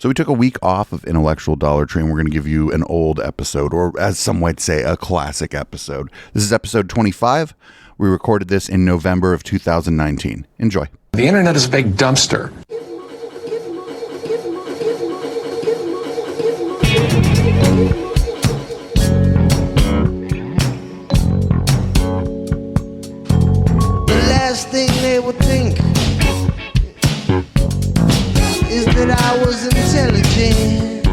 So we took a week off of Intellectual Dollar Tree, and we're going to give you an old episode, or as some might say, a classic episode. This is episode 25. We recorded this in November of 2019. Enjoy. The internet is a big dumpster. The last thing they would think is that I was intelligent.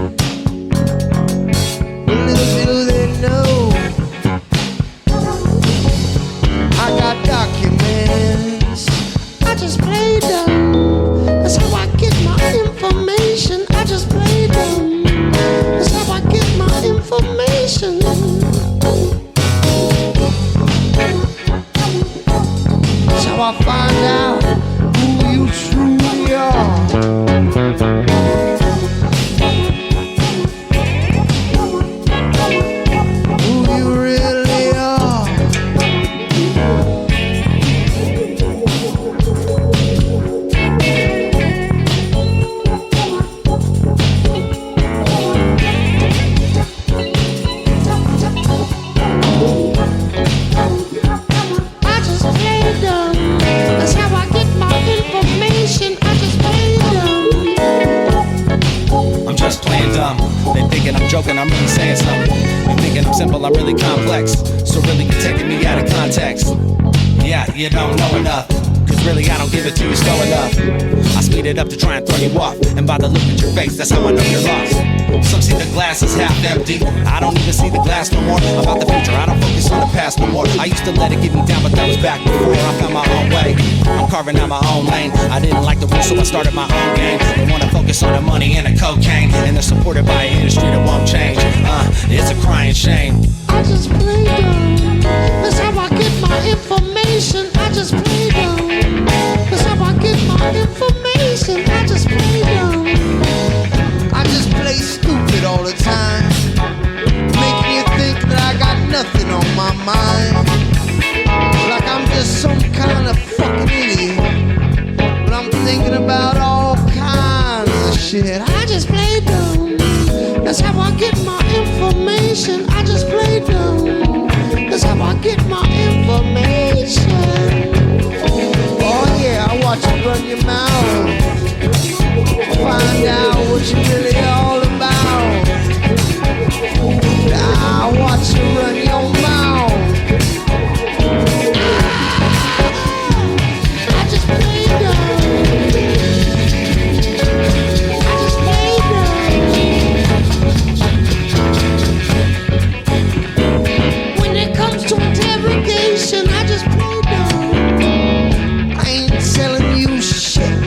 But little do they know, I got documents. I just play dumb. That's how I get my information. I just play dumb. That's how I get my information. That's how I find out who you truly are. Who you really are. I just play dumb. That's how I get my information. I just play dumb. I'm just playing dumb. They thinking I'm joking, I'm really saying something. They thinking I'm simple, I'm really complex. So really you're taking me out of context. Yeah, you don't know enough. Cause really I don't give it to you slow enough. I speed it up to try and throw you off. And by the look at your face, that's how I know you're lost. Some see the glass as half empty. I don't even see the glass no more. About the future, I don't focus on the past no more. I used to let it get me down, but that was back before I found my own way. I'm carving out my own lane. I didn't like the rules, so I started my own game. They wanna focus on the money and the cocaine, and they're supported by an industry that won't change. It's a crying shame. I just play dumb. That's how I get my information. I just play dumb. That's how I get my information. I just play dumb. I just play stupid all the time, making you think that I got nothing on my mind. Like I'm just some kind of fucking idiot, but I'm thinking about all kinds of shit. I just play dumb. That's how I get my information. I just play dumb. That's how I get my information. Oh yeah, I watch you run your mouth. Find out what you really all about. I watch you run your mouth. I just play dumb. I just play dumb. When it comes to interrogation, I just play dumb. I ain't selling you shit.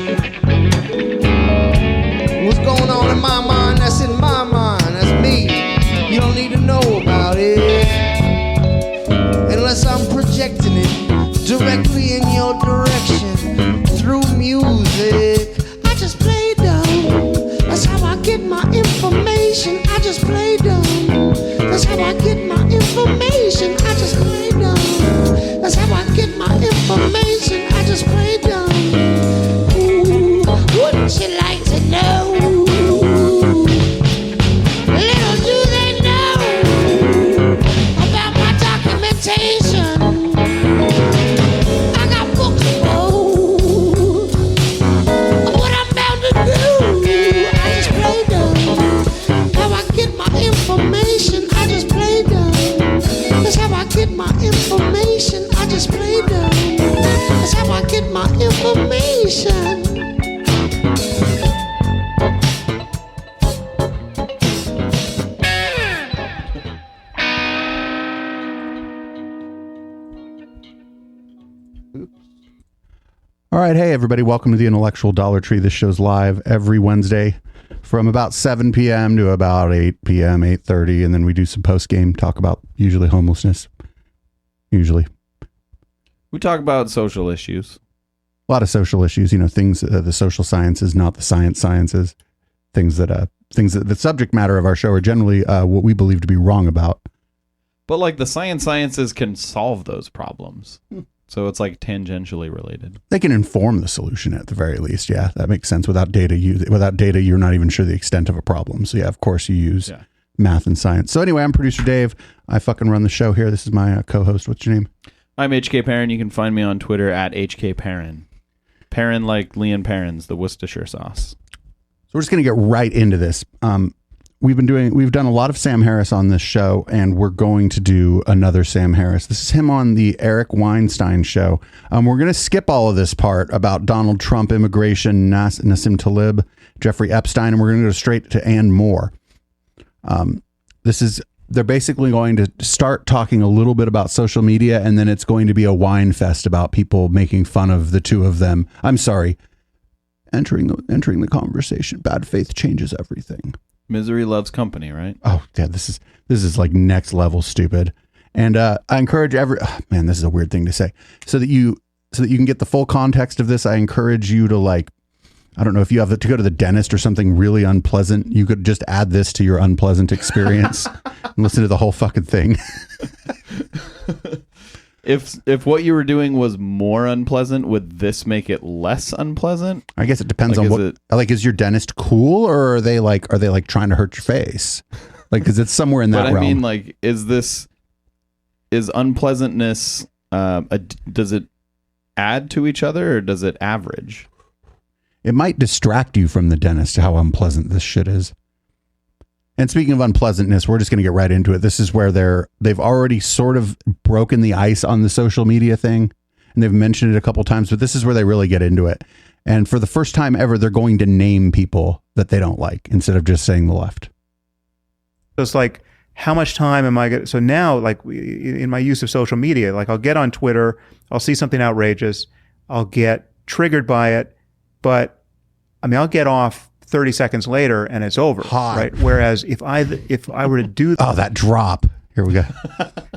What's going on in my mind, that's in my mind, that's me. You don't need to know about it unless I'm projecting it directly in your direction through music. I just play dumb. That's how I get my information. I just play dumb. That's how I get my information. I just play dumb. That's how I get my information. I just play dumb. Ooh, wouldn't you like to know? Little do they know about my documentation. I got books full of what I'm bound to do. I just play dumb. How I get my information. I just play dumb. That's how I get my information. I just play dumb. That's how I get my information. All right. Hey, everybody. Welcome to the Intellectual Dollar Tree. This show's live every Wednesday from about 7 p.m. to about 8 p.m., 8:30. And then we do some post-game talk about usually homelessness. Usually. We talk about social issues. A lot of social issues, you know, things, the social sciences, not the sciences, things that the subject matter of our show are generally what we believe to be wrong about. But like the sciences can solve those problems. So it's like tangentially related. They can inform the solution at the very least. Yeah, that makes sense. Without data, you're not even sure the extent of a problem. So yeah, of course you use math and science. So anyway, I'm producer Dave. I fucking run the show here. This is my co-host. What's your name? I'm HK Perrin. You can find me on Twitter at HK Perrin. Perrin like Leon Perrin's, the Worcestershire sauce. So we're just going to get right into this. We've done a lot of Sam Harris on this show, and we're going to do another Sam Harris. This is him on the Eric Weinstein show. We're going to skip all of this part about Donald Trump, immigration, Nassim Talib, Jeffrey Epstein, and we're going to go straight to and more. They're basically going to start talking a little bit about social media, and then it's going to be a wine fest about people making fun of the two of them. I'm sorry, entering the conversation. Bad faith changes everything. Misery loves company, right? Oh yeah, this is like next level stupid. And I encourage this is a weird thing to say. So that you can get the full context of this, I encourage you to, like, I don't know, if you have to go to the dentist or something really unpleasant, you could just add this to your unpleasant experience and listen to the whole fucking thing. If what you were doing was more unpleasant, would this make it less unpleasant? I guess it depends on what. Is your dentist cool, or are they trying to hurt your face? Like, because it's somewhere in that realm. But I mean, like, is unpleasantness? Does it add to each other, or does it average? It might distract you from the dentist how unpleasant this shit is. And speaking of unpleasantness, we're just going to get right into it. This is where they've already sort of broken the ice on the social media thing, and they've mentioned it a couple times, but this is where they really get into it. And for the first time ever, they're going to name people that they don't like instead of just saying the left. So it's like, how much time am I going to... So now, like, in my use of social media, like, I'll get on Twitter, I'll see something outrageous, I'll get triggered by it, but, I mean, I'll get off 30 seconds later and it's over. Hot. Right? Whereas if I were to do... Oh, that drop. Here we go.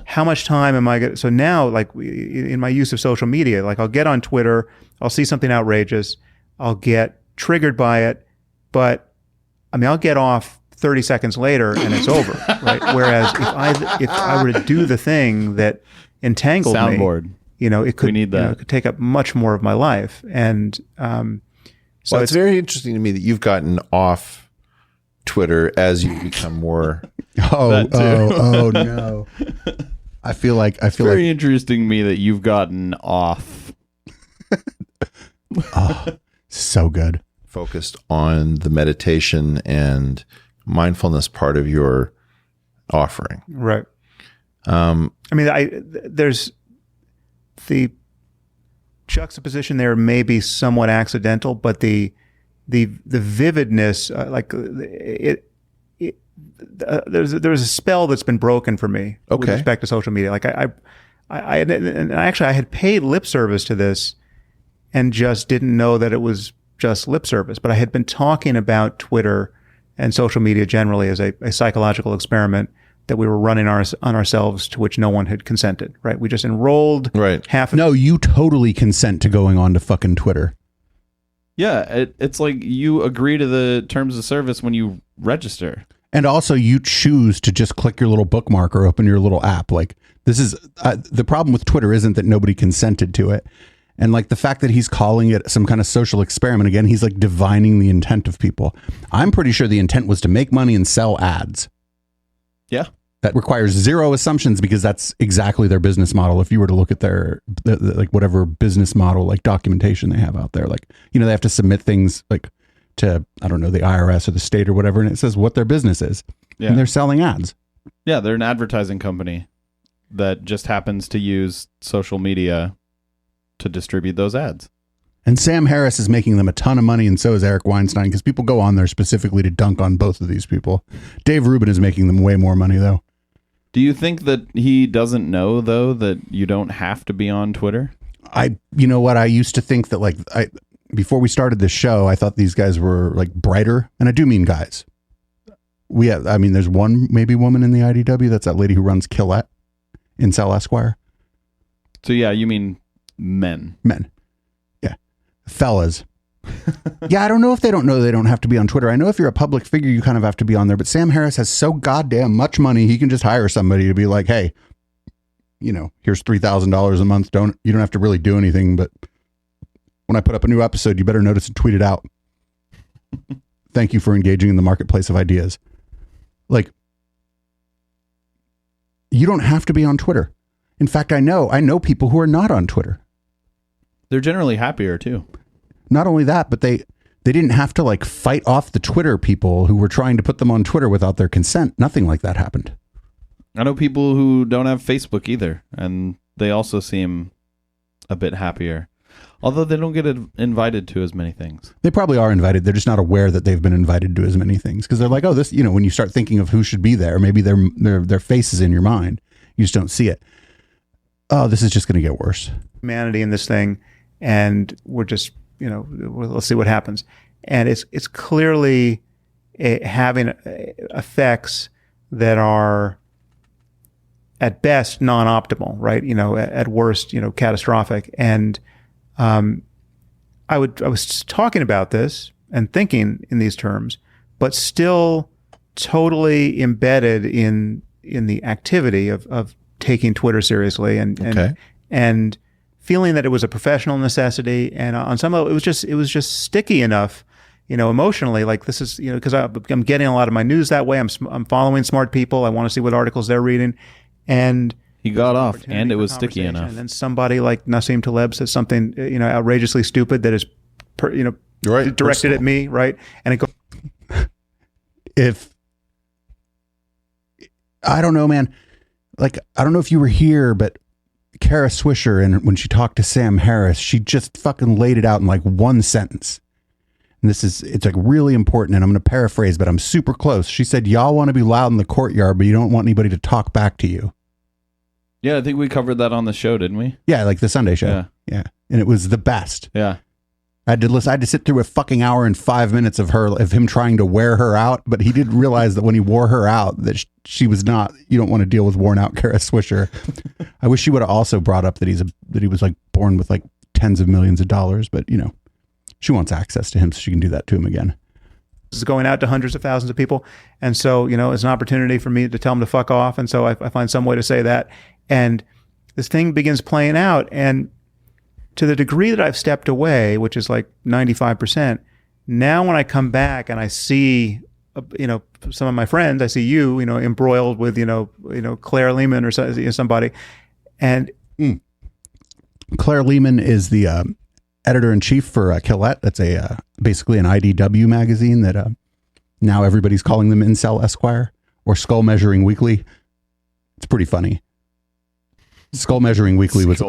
How much time am I going to... So now, like, in my use of social media, like, I'll get on Twitter, I'll see something outrageous, I'll get triggered by it, but, I mean, I'll get off 30 seconds later and it's over. Right? Whereas if I were to do the thing that entangled Soundboard. me, it could, it could take up much more of my life. And so it's very interesting to me that you've gotten off Twitter as you become more. Oh no! I feel like very interesting to me that you've gotten off. Oh, so good. Focused on the meditation and mindfulness part of your offering, right? I mean, there's the juxtaposition there may be somewhat accidental, but the vividness, there's a spell that's been broken for me with respect to social media. Like I had paid lip service to this and just didn't know that it was just lip service. But I had been talking about Twitter and social media generally as a psychological experiment that we were running on ourselves, to which no one had consented, right? We just enrolled half of... No, you totally consent to going on to fucking Twitter. Yeah, it's like you agree to the terms of service when you register. And also you choose to just click your little bookmark or open your little app. Like, this is... the problem with Twitter isn't that nobody consented to it. And like the fact that he's calling it some kind of social experiment, again, he's like divining the intent of people. I'm pretty sure the intent was to make money and sell ads. Yeah. That requires zero assumptions, because that's exactly their business model. If you were to look at their like whatever business model, like documentation they have out there, like, they have to submit things like to, I don't know, the IRS or the state or whatever, and it says what their business is. Yeah. And they're selling ads. Yeah, they're an advertising company that just happens to use social media to distribute those ads. And Sam Harris is making them a ton of money, and so is Eric Weinstein, because people go on there specifically to dunk on both of these people. Dave Rubin is making them way more money, though. Do you think that he doesn't know, though, that you don't have to be on Twitter? You know what? I used to think that, before we started this show, I thought these guys were like brighter, and I do mean guys. There's one maybe woman in the IDW. That's that lady who runs Killette in Cell Esquire. So yeah, you mean men. Yeah. Fellas. Yeah, I don't know if they don't know they don't have to be on Twitter. I know if you're a public figure, you kind of have to be on there. But Sam Harris has so goddamn much money, he can just hire somebody to be like, hey, here's $3,000 a month. You don't have to really do anything, but when I put up a new episode, you better notice and tweet it out. Thank you for engaging in the marketplace of ideas. Like, you don't have to be on Twitter. In fact, I know people who are not on Twitter. They're generally happier too. Not only that, but they didn't have to like fight off the Twitter people who were trying to put them on Twitter without their consent. Nothing like that happened. I know people who don't have Facebook either, and they also seem a bit happier. Although they don't get invited to as many things. They probably are invited. They're just not aware that they've been invited to as many things. Because they're like, oh, this, when you start thinking of who should be there, maybe their face is in your mind. You just don't see it. Oh, this is just going to get worse. Humanity in this thing, and we're just, let's see what happens. And it's clearly having effects that are at best non-optimal, right? At worst, catastrophic. And I was talking about this and thinking in these terms, but still totally embedded in the activity of taking Twitter seriously and feeling that it was a professional necessity. And on some level, it was just sticky enough, emotionally, like this is, because I'm getting a lot of my news that way. I'm following smart people. I want to see what articles they're reading. And he got off, and it was sticky enough. And then somebody like Nassim Taleb says something, outrageously stupid that is, directed at me, right? And it goes. I don't know, man. Like, I don't know if you were here, but Kara Swisher, and when she talked to Sam Harris, she just fucking laid it out in like one sentence. And it's like really important, and I'm going to paraphrase, but I'm super close. She said, y'all want to be loud in the courtyard, but you don't want anybody to talk back to you. Yeah, I think we covered that on the show, didn't we? Yeah, like the Sunday show. Yeah. And it was the best. Yeah. I had to sit through a fucking hour and 5 minutes of him trying to wear her out, but he did realize that when he wore her out, that she was not, you don't want to deal with worn out Kara Swisher. I wish she would have also brought up that he was like born with like tens of millions of dollars, but she wants access to him so she can do that to him again. This is going out to hundreds of thousands of people. And so, it's an opportunity for me to tell them to fuck off. And so I find some way to say that. And this thing begins playing out. And to the degree that I've stepped away, which is like 95%, now when I come back and I see, some of my friends, I see you, embroiled with, Claire Lehman or somebody. And Claire Lehman is the editor-in-chief for Killette. That's basically an IDW magazine that now everybody's calling them Incel Esquire or Skull Measuring Weekly. It's pretty funny. Skull Measuring Weekly was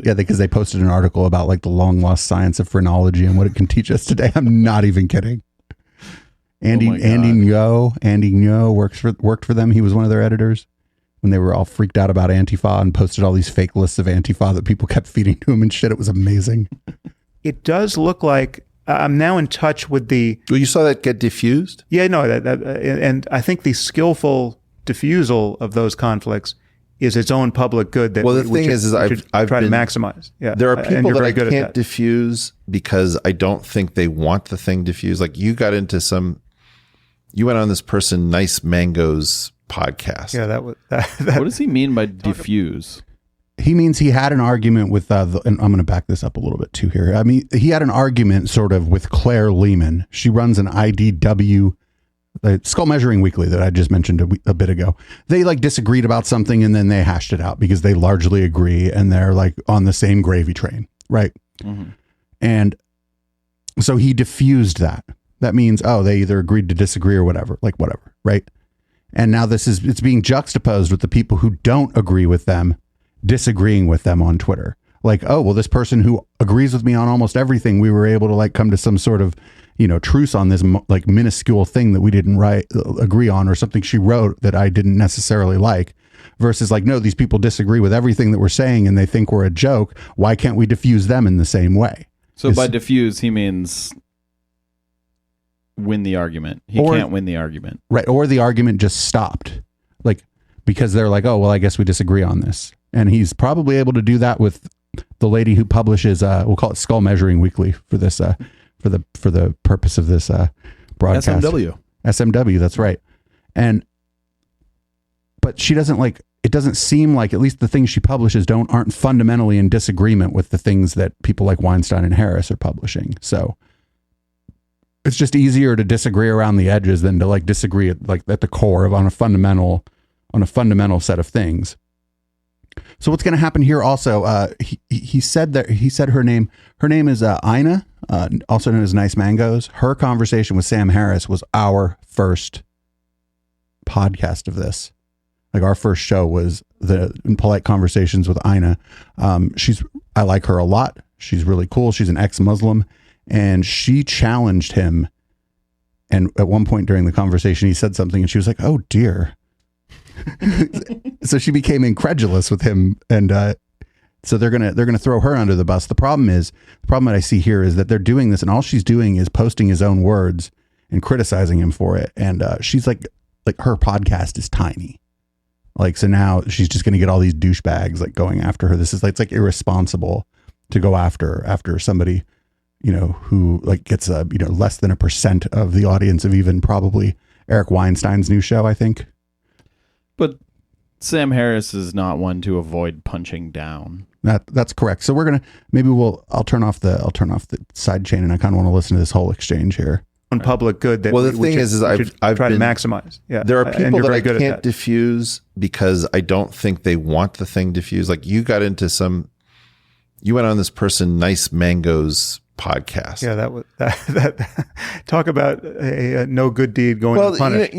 yeah, because they posted an article about like the long lost science of phrenology and what it can teach us today. I'm not even kidding. Andy Ngo worked for them. He was one of their editors when they were all freaked out about Antifa and posted all these fake lists of Antifa that people kept feeding to him and shit. It was amazing. It does look like I'm now in touch with the. Well, you saw that get diffused? Yeah, no, and I think the skillful diffusal of those conflicts is its own public good. That the thing is I've try to maximize. Yeah, there are people that I can't diffuse because I don't think they want the thing diffused. Like you went on this person Nice Mango's podcast. Yeah, that. What does he mean by diffuse? He means he had an argument with and I'm going to back this up a little bit too here. I mean, he had an argument sort of with Claire Lehman. She runs an IDW. Skull Measuring Weekly that I just mentioned a bit ago. They like disagreed about something and then they hashed it out because they largely agree and they're like on the same gravy train, right? Mm-hmm. And so he diffused that. That means, they either agreed to disagree or whatever, right? And now it's being juxtaposed with the people who don't agree with them, disagreeing with them on Twitter. Like, this person who agrees with me on almost everything, we were able to like come to some sort of truce on this like minuscule thing that we didn't agree on, or something she wrote that I didn't necessarily like, versus like, no, these people disagree with everything that we're saying and they think we're a joke. Why can't we diffuse them in the same way? So by diffuse, he means win the argument. He can't win the argument. Right. Or the argument just stopped. Like, because they're like, I guess we disagree on this. And he's probably able to do that with the lady who publishes, we'll call it Skull Measuring Weekly for this, for the purpose of this broadcast. SMW, that's right. But she doesn't like, it doesn't seem like, at least the things she publishes aren't fundamentally in disagreement with the things that people like Weinstein and Harris are publishing. So it's just easier to disagree around the edges than to like disagree at the core of on a fundamental set of things. So what's going to happen here also, he said her name is Ina, also known as Nice Mangoes. Her conversation with Sam Harris was our first podcast of this. Like our first show was the Polite Conversations with Ina. I like her a lot. She's really cool. She's an ex-Muslim, and she challenged him. And at one point during the conversation, he said something and she was like, "Oh dear." So she became incredulous with him. And, so they're going to throw her under the bus. The problem that I see here is that they're doing this and all she's doing is posting his own words and criticizing him for it. And, she's like her podcast is tiny. Like, so now she's just going to get all these douchebags like going after her. This is like, it's like irresponsible to go after somebody, who like gets less than 1% of the audience of even probably Eric Weinstein's new show, I think. But Sam Harris is not one to avoid punching down. That's correct. So I'll turn off the side chain, and I kind of want to listen to this whole exchange here. On public good that the thing is I've try to maximize. Yeah, there are people that I can't diffuse because I don't think they want the thing diffused. Like you went on this person Nice Mangoes podcast. Yeah, that talk about a no good deed going unpunished.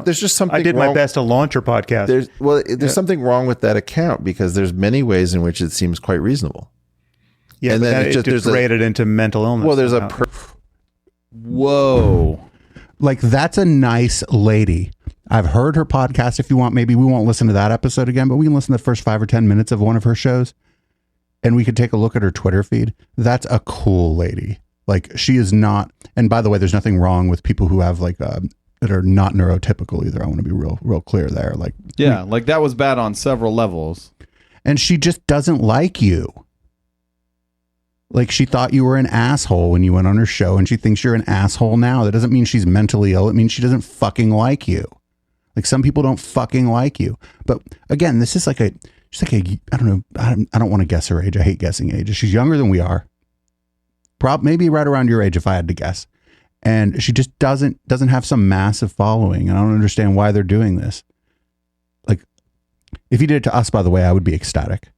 There's just something. I did wrong. My best to launch her podcast. There's something wrong with that account because there's many ways in which it seems quite reasonable. Yeah, and then it just rated into mental illness. Well, there's Whoa. Like, that's a nice lady. I've heard her podcast. If you want, maybe we won't listen to that episode again, but we can listen to the first 5 or 10 minutes of one of her shows and we could take a look at her Twitter feed. That's a cool lady. Like, she is not, and by the way, there's nothing wrong with people who have like, that are not neurotypical either. I want to be real clear there. Like, yeah, like that was bad on several levels. And she just doesn't like you. Like, she thought you were an asshole when you went on her show, and she thinks you're an asshole now. That doesn't mean she's mentally ill. It means she doesn't fucking like you. Like, some people don't fucking like you. But again, this is like I don't know. I don't want to guess her age. I hate guessing age. She's younger than we are. Maybe right around your age, if I had to guess. And she just doesn't have some massive following. And I don't understand why they're doing this. Like, if he did it to us, by the way, I would be ecstatic.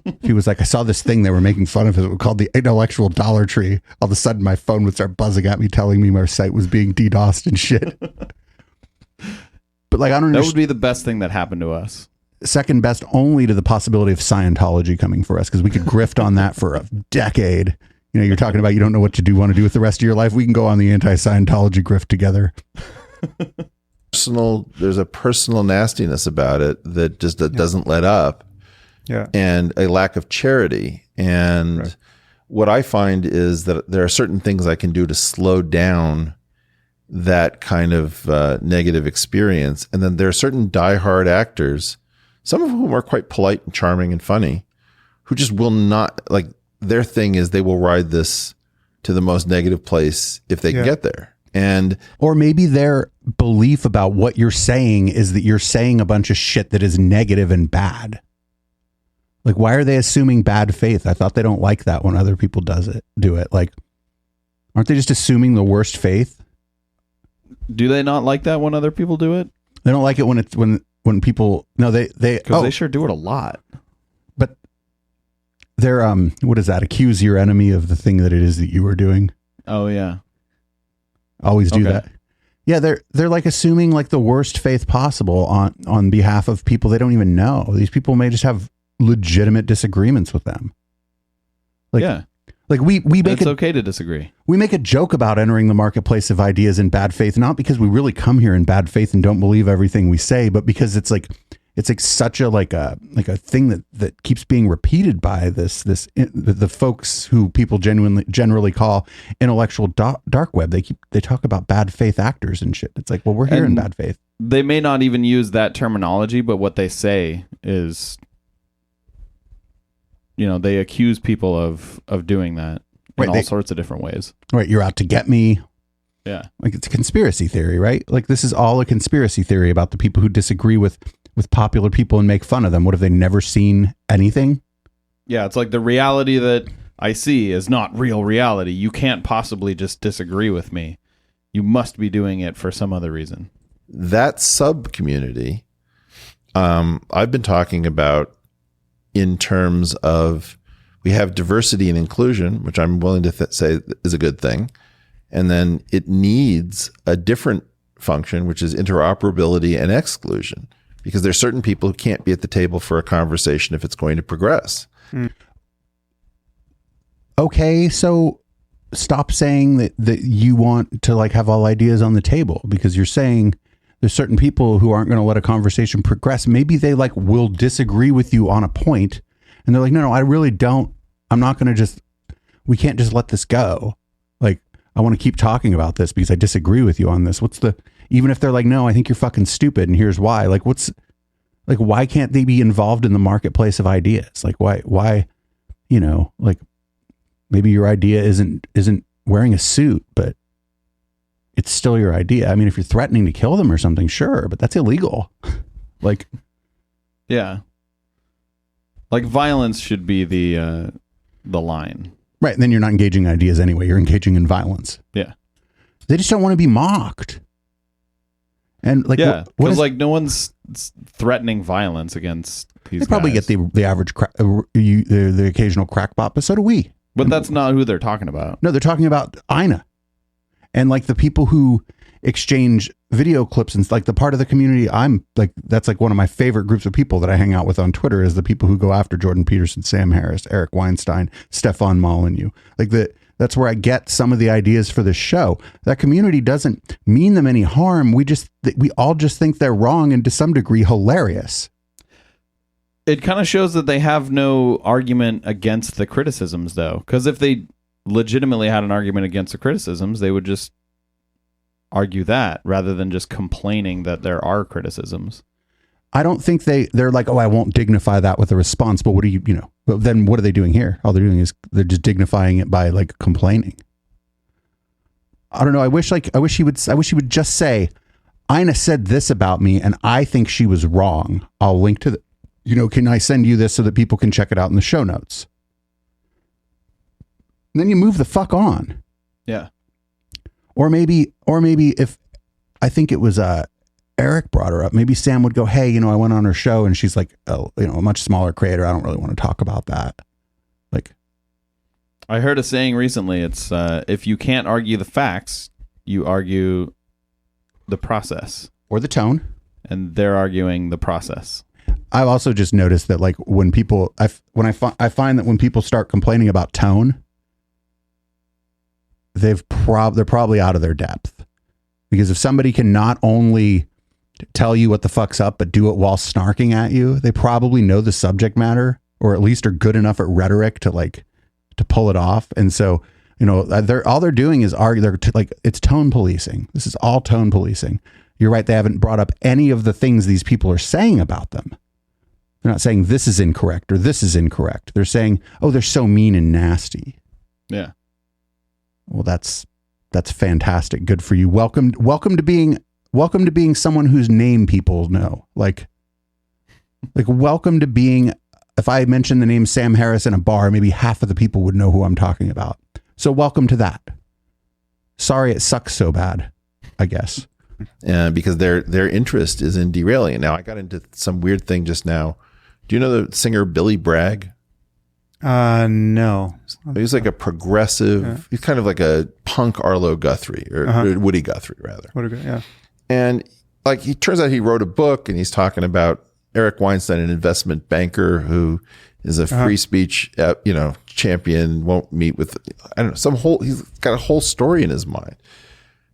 If he was like, I saw this thing they were making fun of it called the Intellectual Dollar Tree. All of a sudden my phone would start buzzing at me telling me my site was being DDoSed and shit. But like, I don't know. That would be the best thing that happened to us. Second best only to the possibility of Scientology coming for us, because we could grift on that for a decade. You're talking about you don't know what to want to do with the rest of your life. We can go on the anti-Scientology grift together. There's a personal nastiness about it that just doesn't let up. Yeah. And a lack of charity. And what I find is that there are certain things I can do to slow down that kind of negative experience. And then there are certain diehard actors, some of whom are quite polite and charming and funny, who just will not, like, their thing is they will ride this to the most negative place if they can get there. Or maybe their belief about what you're saying is that you're saying a bunch of shit that is negative and bad. Like, why are they assuming bad faith? I thought they don't like that when other people do it. Like, aren't they just assuming the worst faith? Do they not like that when other people do it? They don't like it when people, no, they sure do it a lot. But they're, what is that? Accuse your enemy of the thing that it is that you are doing. Oh yeah. Always do that. Yeah. They're like assuming like the worst faith possible on behalf of people they don't even know. These people may just have legitimate disagreements with them. Like, yeah. Like we make it's okay to disagree. We make a joke about entering the marketplace of ideas in bad faith, not because we really come here in bad faith and don't believe everything we say, but because it's like such a thing that keeps being repeated by the folks who people generally call intellectual dark web. They talk about bad faith actors and shit. It's like, well, we're here in bad faith. They may not even use that terminology, but what they say is, they accuse people of doing that in all sorts of different ways. Right. You're out to get me. Yeah. Like, it's a conspiracy theory, right? Like, this is all a conspiracy theory about the people who disagree with with popular people and make fun of them. What, have they never seen anything? Yeah, it's like the reality that I see is not real reality. You can't possibly just disagree with me. You must be doing it for some other reason. That sub-community, I've been talking about in terms of, we have diversity and inclusion, which I'm willing to say is a good thing. And then it needs a different function, which is interoperability and exclusion, because there's certain people who can't be at the table for a conversation if it's going to progress. Okay, so stop saying that you want to like have all ideas on the table, because you're saying there's certain people who aren't going to let a conversation progress. Maybe they like will disagree with you on a point, and they're like, no, I really don't. I'm not going to just, we can't just let this go. Like, I want to keep talking about this because I disagree with you on this. Even if they're like, no, I think you're fucking stupid and here's why. Like, why can't they be involved in the marketplace of ideas? Like, why, like maybe your idea isn't wearing a suit, but it's still your idea. I mean, if you're threatening to kill them or something, sure, but that's illegal. Like, yeah. Like, violence should be the line. Right. And then you're not engaging in ideas anyway. You're engaging in violence. Yeah. They just don't want to be mocked. And like, yeah, because like no one's threatening violence against these They probably guys. get the average, the occasional crackpot, but so do we. But that's not who they're talking about. No, they're talking about Ina. And like the people who exchange video clips and like the part of the community I'm like, that's like one of my favorite groups of people that I hang out with on Twitter is the people who go after Jordan Peterson, Sam Harris, Eric Weinstein, Stefan Molyneux. Like that's where I get some of the ideas for this show. That community doesn't mean them any harm. We all just think they're wrong and to some degree hilarious. It kind of shows that they have no argument against the criticisms, though. Because if they legitimately had an argument against the criticisms, they would just argue that rather than just complaining that there are criticisms. I don't think they're like, oh, I won't dignify that with a response. But what do then what are they doing here? All they're doing is they're just dignifying it by like complaining. I don't know. I wish he would just say, Ina said this about me and I think she was wrong. I'll link to can I send you this so that people can check it out in the show notes? And then you move the fuck on. Yeah. Or maybe if I think it was Eric brought her up, maybe Sam would go, hey, I went on her show and she's like, a much smaller creator. I don't really want to talk about that. Like, I heard a saying recently. It's if you can't argue the facts, you argue the process or the tone, and they're arguing the process. I've also just noticed that like when people, I find that when people start complaining about tone, they're probably out of their depth, because if somebody can not only tell you what the fuck's up, but do it while snarking at you, they probably know the subject matter, or at least are good enough at rhetoric to pull it off. And so, all they're doing is argue. It's tone policing. This is all tone policing. You're right. They haven't brought up any of the things these people are saying about them. They're not saying this is incorrect or this is incorrect. They're saying, oh, they're so mean and nasty. Yeah. Well, that's fantastic. Good for you. Welcome to being someone whose name people know. Like welcome to being, if I mention the name Sam Harris in a bar, maybe half of the people would know who I'm talking about. So welcome to that. Sorry it sucks so bad, I guess. Because their interest is in derailing it. Now, I got into some weird thing just now. Do you know the singer Billy Bragg? No. He's like a progressive. Yeah. He's kind of like a punk Arlo Guthrie or Woody Guthrie, rather. Yeah. And like he turns out he wrote a book and he's talking about Eric Weinstein, an investment banker who is a free speech, champion. Won't meet with he's got a whole story in his mind.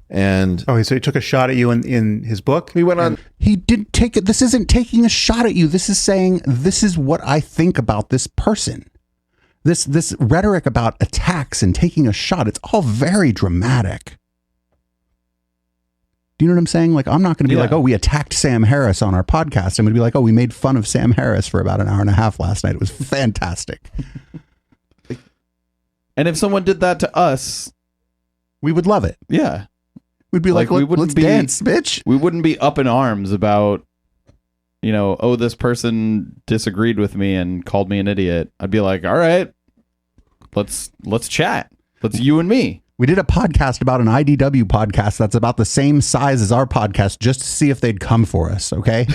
And so he took a shot at you in his book. He went on. He didn't take it. This isn't taking a shot at you. This is saying this is what I think about this person. This rhetoric about attacks and taking a shot. It's all very dramatic. Do you know what I'm saying? Like, I'm not going to be like, oh, we attacked Sam Harris on our podcast. I'm going to be like, oh, we made fun of Sam Harris for about an hour and a half last night. It was fantastic. And if someone did that to us, we would love it. Yeah. We'd be like let's dance, bitch. We wouldn't be up in arms about oh, this person disagreed with me and called me an idiot, I'd be like, all right, let's chat. Let's you and me. We did a podcast about an IDW podcast that's about the same size as our podcast just to see if they'd come for us, okay?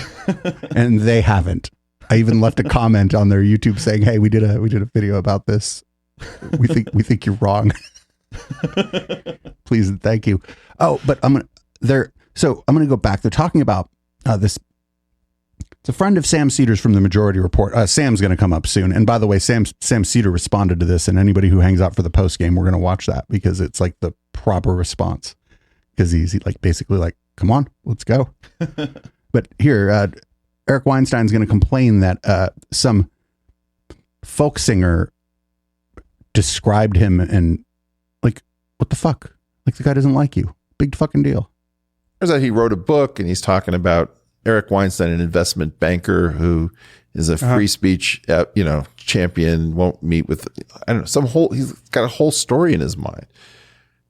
And they haven't. I even left a comment on their YouTube saying, "Hey, we did a video about this. We think you're wrong." Please and thank you. Oh, but I'm gonna go back. They're talking about this. It's a friend of Sam Cedar's from the Majority Report. Sam's going to come up soon. And by the way, Sam Cedar responded to this, and anybody who hangs out for the post game, we're going to watch that because it's like the proper response. Because he's like basically like, "Come on, let's go." But here, Eric Weinstein's going to complain that some folk singer described him and like, what the fuck? Like, the guy doesn't like you. Big fucking deal. There's that he wrote a book and he's talking about Eric Weinstein, an investment banker who is a free speech, champion, won't meet with, I don't know, he's got a whole story in his mind.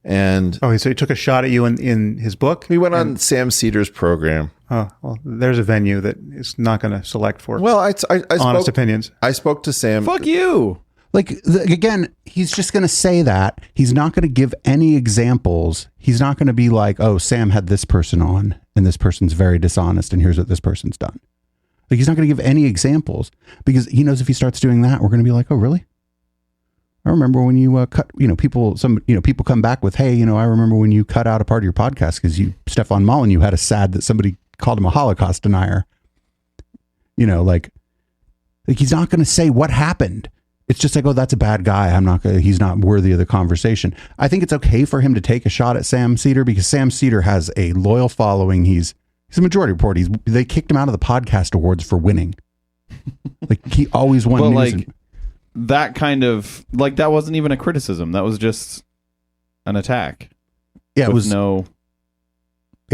And so he took a shot at you in his book? He went on Sam Cedar's program. Oh, well, there's a venue that is not going to select for honest opinions. I spoke to Sam. Fuck you. Like, again, he's just going to say that. He's not going to give any examples. He's not going to be like, "Oh, Sam had this person on and this person's very dishonest and here's what this person's done." Like, he's not going to give any examples because he knows if he starts doing that, we're going to be like, "Oh, really? I remember when you cut, people come back with, hey, I remember when you cut out a part of your podcast because Stefan Molyneux had a sad that somebody called him a Holocaust denier." Like he's not going to say what happened. It's just like, "Oh, that's a bad guy. He's not worthy of the conversation." I think it's okay for him to take a shot at Sam Cedar because Sam Cedar has a loyal following. He's a Majority Report. They kicked him out of the podcast awards for winning. Like, he always won. But like that kind of, like, that wasn't even a criticism. That was just an attack. Yeah, it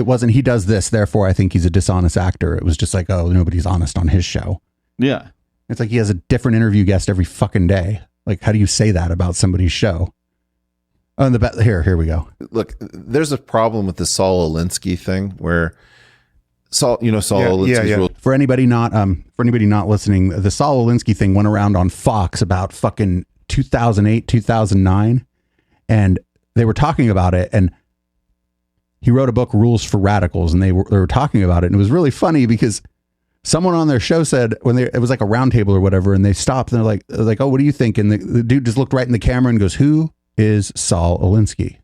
wasn't, he does this, therefore I think he's a dishonest actor. It was just like, oh, nobody's honest on his show. Yeah. It's like he has a different interview guest every fucking day. Like, how do you say that about somebody's show? Oh, and here we go. Look, there's a problem with the Saul Alinsky thing where Saul Alinsky's rule. For anybody not listening, the Saul Alinsky thing went around on Fox about fucking 2008, 2009, and they were talking about it, and he wrote a book, Rules for Radicals, and they were talking about it, and it was really funny because someone on their show said it was like a round table or whatever, and they stopped and they're like, "Oh, what do you think?" And the dude just looked right in the camera and goes, "Who is Saul Alinsky?"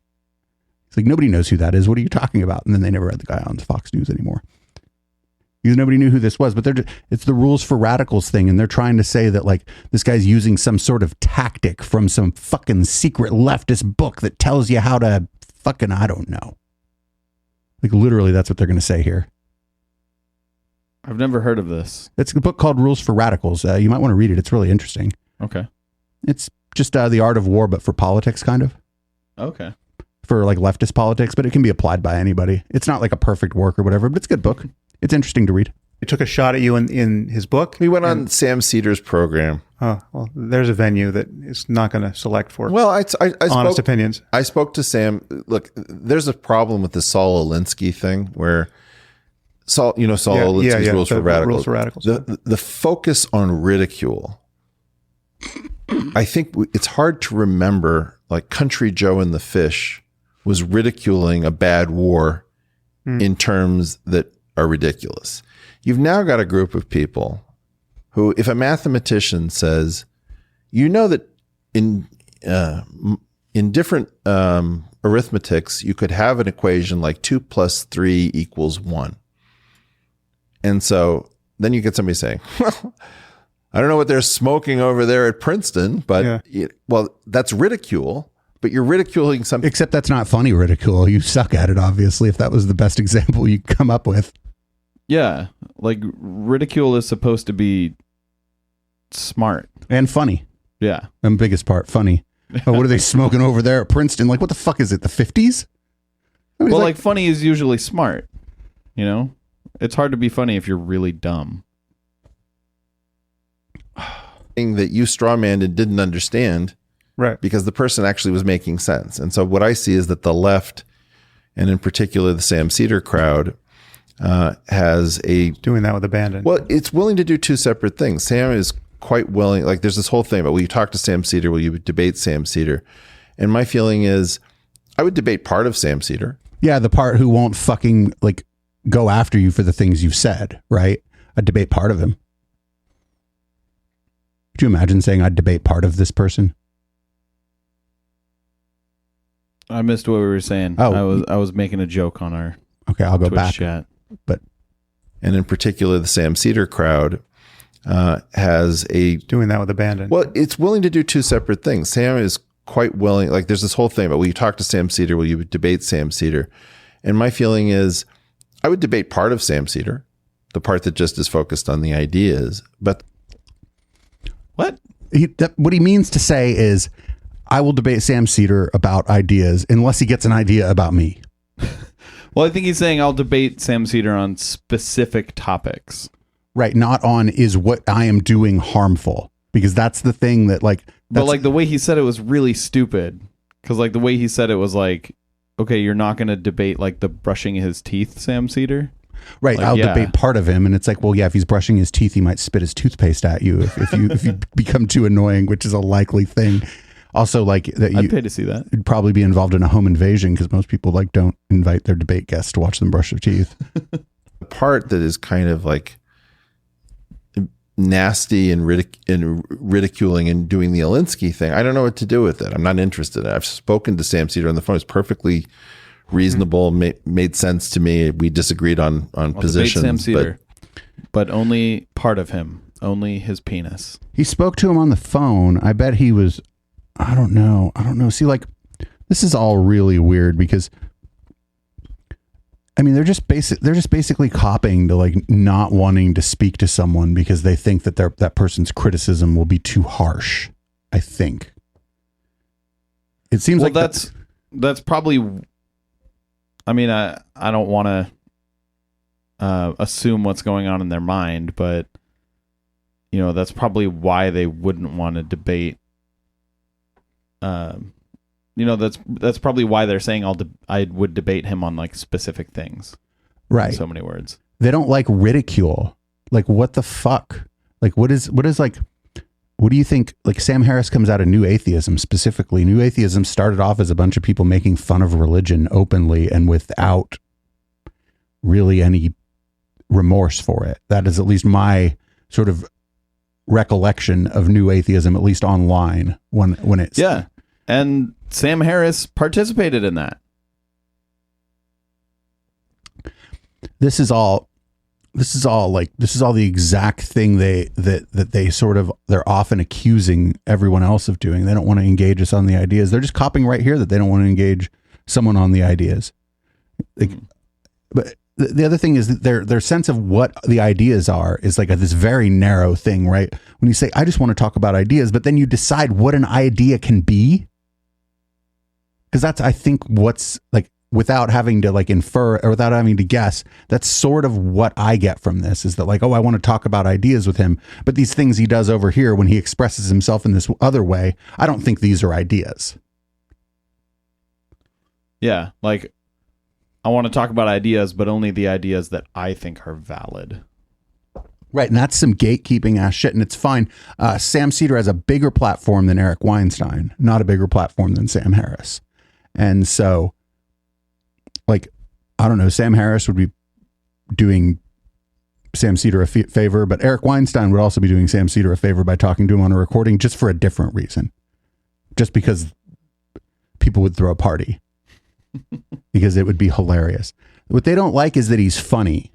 It's like, nobody knows who that is. What are you talking about? And then they never had the guy on Fox News anymore because nobody knew who this was. But it's the Rules for Radicals thing, and they're trying to say that like this guy's using some sort of tactic from some fucking secret leftist book that tells you how to fucking, I don't know. Like, literally, that's what they're going to say here. I've never heard of this. It's a book called Rules for Radicals. You might want to read it. It's really interesting. Okay. It's just the art of war, but for politics, kind of. Okay. For like leftist politics, but it can be applied by anybody. It's not like a perfect work or whatever, but it's a good book. It's interesting to read. He took a shot at you in his book? He went on Sam Cedar's program. Oh, well, there's a venue that is not going to select for honest opinions. I spoke to Sam. Look, there's a problem with the Saul Alinsky thing where Saul Alinsky's Rules for Radicals. Rules for Radicals. The focus on ridicule. I think it's hard to remember, like Country Joe and the Fish was ridiculing a bad war in terms that are ridiculous. You've now got a group of people who, if a mathematician says, that in different arithmetics, you could have an equation like 2 + 3 = 1. And so then you get somebody saying, "Well, I don't know what they're smoking over there at Princeton, but that's ridicule, but you're ridiculing something." Except that's not funny ridicule. You suck at it, obviously, if that was the best example you come up with. Yeah. Like, ridicule is supposed to be smart. And funny. Yeah. And biggest part, funny. Oh, what are they smoking over there at Princeton? Like, what the fuck is it, the 50s? I mean, well, like, funny is usually smart, It's hard to be funny if you're really dumb. Thing that you strawmanned and didn't understand, right? Because the person actually was making sense. And so what I see is that the left, and in particular the Sam Cedar crowd, has a doing that with abandon. Well, it's willing to do two separate things. Sam is quite willing. Like there's this whole thing about, will you talk to Sam Cedar? Will you debate Sam Cedar? And my feeling is I would debate part of Sam Cedar. Yeah, the part who won't fucking like go after you for the things you've said, right? I'd debate part of him. Could you imagine saying I'd debate part of this person? I missed what we were saying. Oh, I was making a joke on our I'll go Twitch back. chat. But and in particular, the Sam Cedar crowd has a doing that with abandon. Well, it's willing to do two separate things. Sam is quite willing. Like there's this whole thing about, will you talk to Sam Cedar? Will you debate Sam Cedar? And my feeling is I would debate part of Sam Cedar, the part that just is focused on the ideas. But what what he means to say is, I will debate Sam Cedar about ideas unless he gets an idea about me. Well, I think he's saying I'll debate Sam Cedar on specific topics. Right, not on is what I am doing harmful, because that's the thing that but like the way he said it was really stupid, because like the way he said it was like, okay, you're not going to debate like the brushing his teeth Sam Cedar. Right, like, I'll debate part of him, and it's like, well, yeah, if he's brushing his teeth, he might spit his toothpaste at you if you become too annoying, which is a likely thing. Also, like that, I'd pay to see that. You'd probably be involved in a home invasion because most people like don't invite their debate guests to watch them brush their teeth. The part that is kind of like nasty and ridiculing and doing the Alinsky thing, I don't know what to do with it. I'm not interested. I've spoken to Sam Cedar on the phone. It's perfectly reasonable, made sense to me. We disagreed on positions. Sam Cedar, but only part of him, only his penis. He spoke to him on the phone. I bet he was, I don't know. See, like, this is all really weird because, I mean, they're just basically copying to like not wanting to speak to someone because they think that that person's criticism will be too harsh. I think it seems like that's probably. I mean, I don't want to assume what's going on in their mind, but you know, that's probably why they wouldn't want to debate. You know, that's probably why they're saying I would debate him on like specific things. Right. In so many words. They don't like ridicule. Like, what the fuck? Like, what is like, what do you think? Like, Sam Harris comes out of New Atheism specifically. New Atheism started off as a bunch of people making fun of religion openly and without really any remorse for it. That is at least my sort of recollection of New Atheism, at least online when it's. Yeah. And Sam Harris participated in that. This is all the exact thing they're often accusing everyone else of doing. They don't want to engage us on the ideas. They're just copying right here that they don't want to engage someone on the ideas. But the other thing is that their sense of what the ideas are is like this very narrow thing, right? When you say, I just want to talk about ideas, but then you decide what an idea can be. Because that's, I think, what's like, without having to like infer or without having to guess, that's sort of what I get from this is that like, oh, I want to talk about ideas with him, but these things he does over here when he expresses himself in this other way, I don't think these are ideas. Yeah, like I want to talk about ideas, but only the ideas that I think are valid. Right, and that's some gatekeeping ass shit, and it's fine. Sam Cedar has a bigger platform than Eric Weinstein, not a bigger platform than Sam Harris. And so, like, I don't know, Sam Harris would be doing Sam Cedar a favor, but Eric Weinstein would also be doing Sam Cedar a favor by talking to him on a recording just for a different reason. Just because people would throw a party. Because it would be hilarious. What they don't like is that he's funny.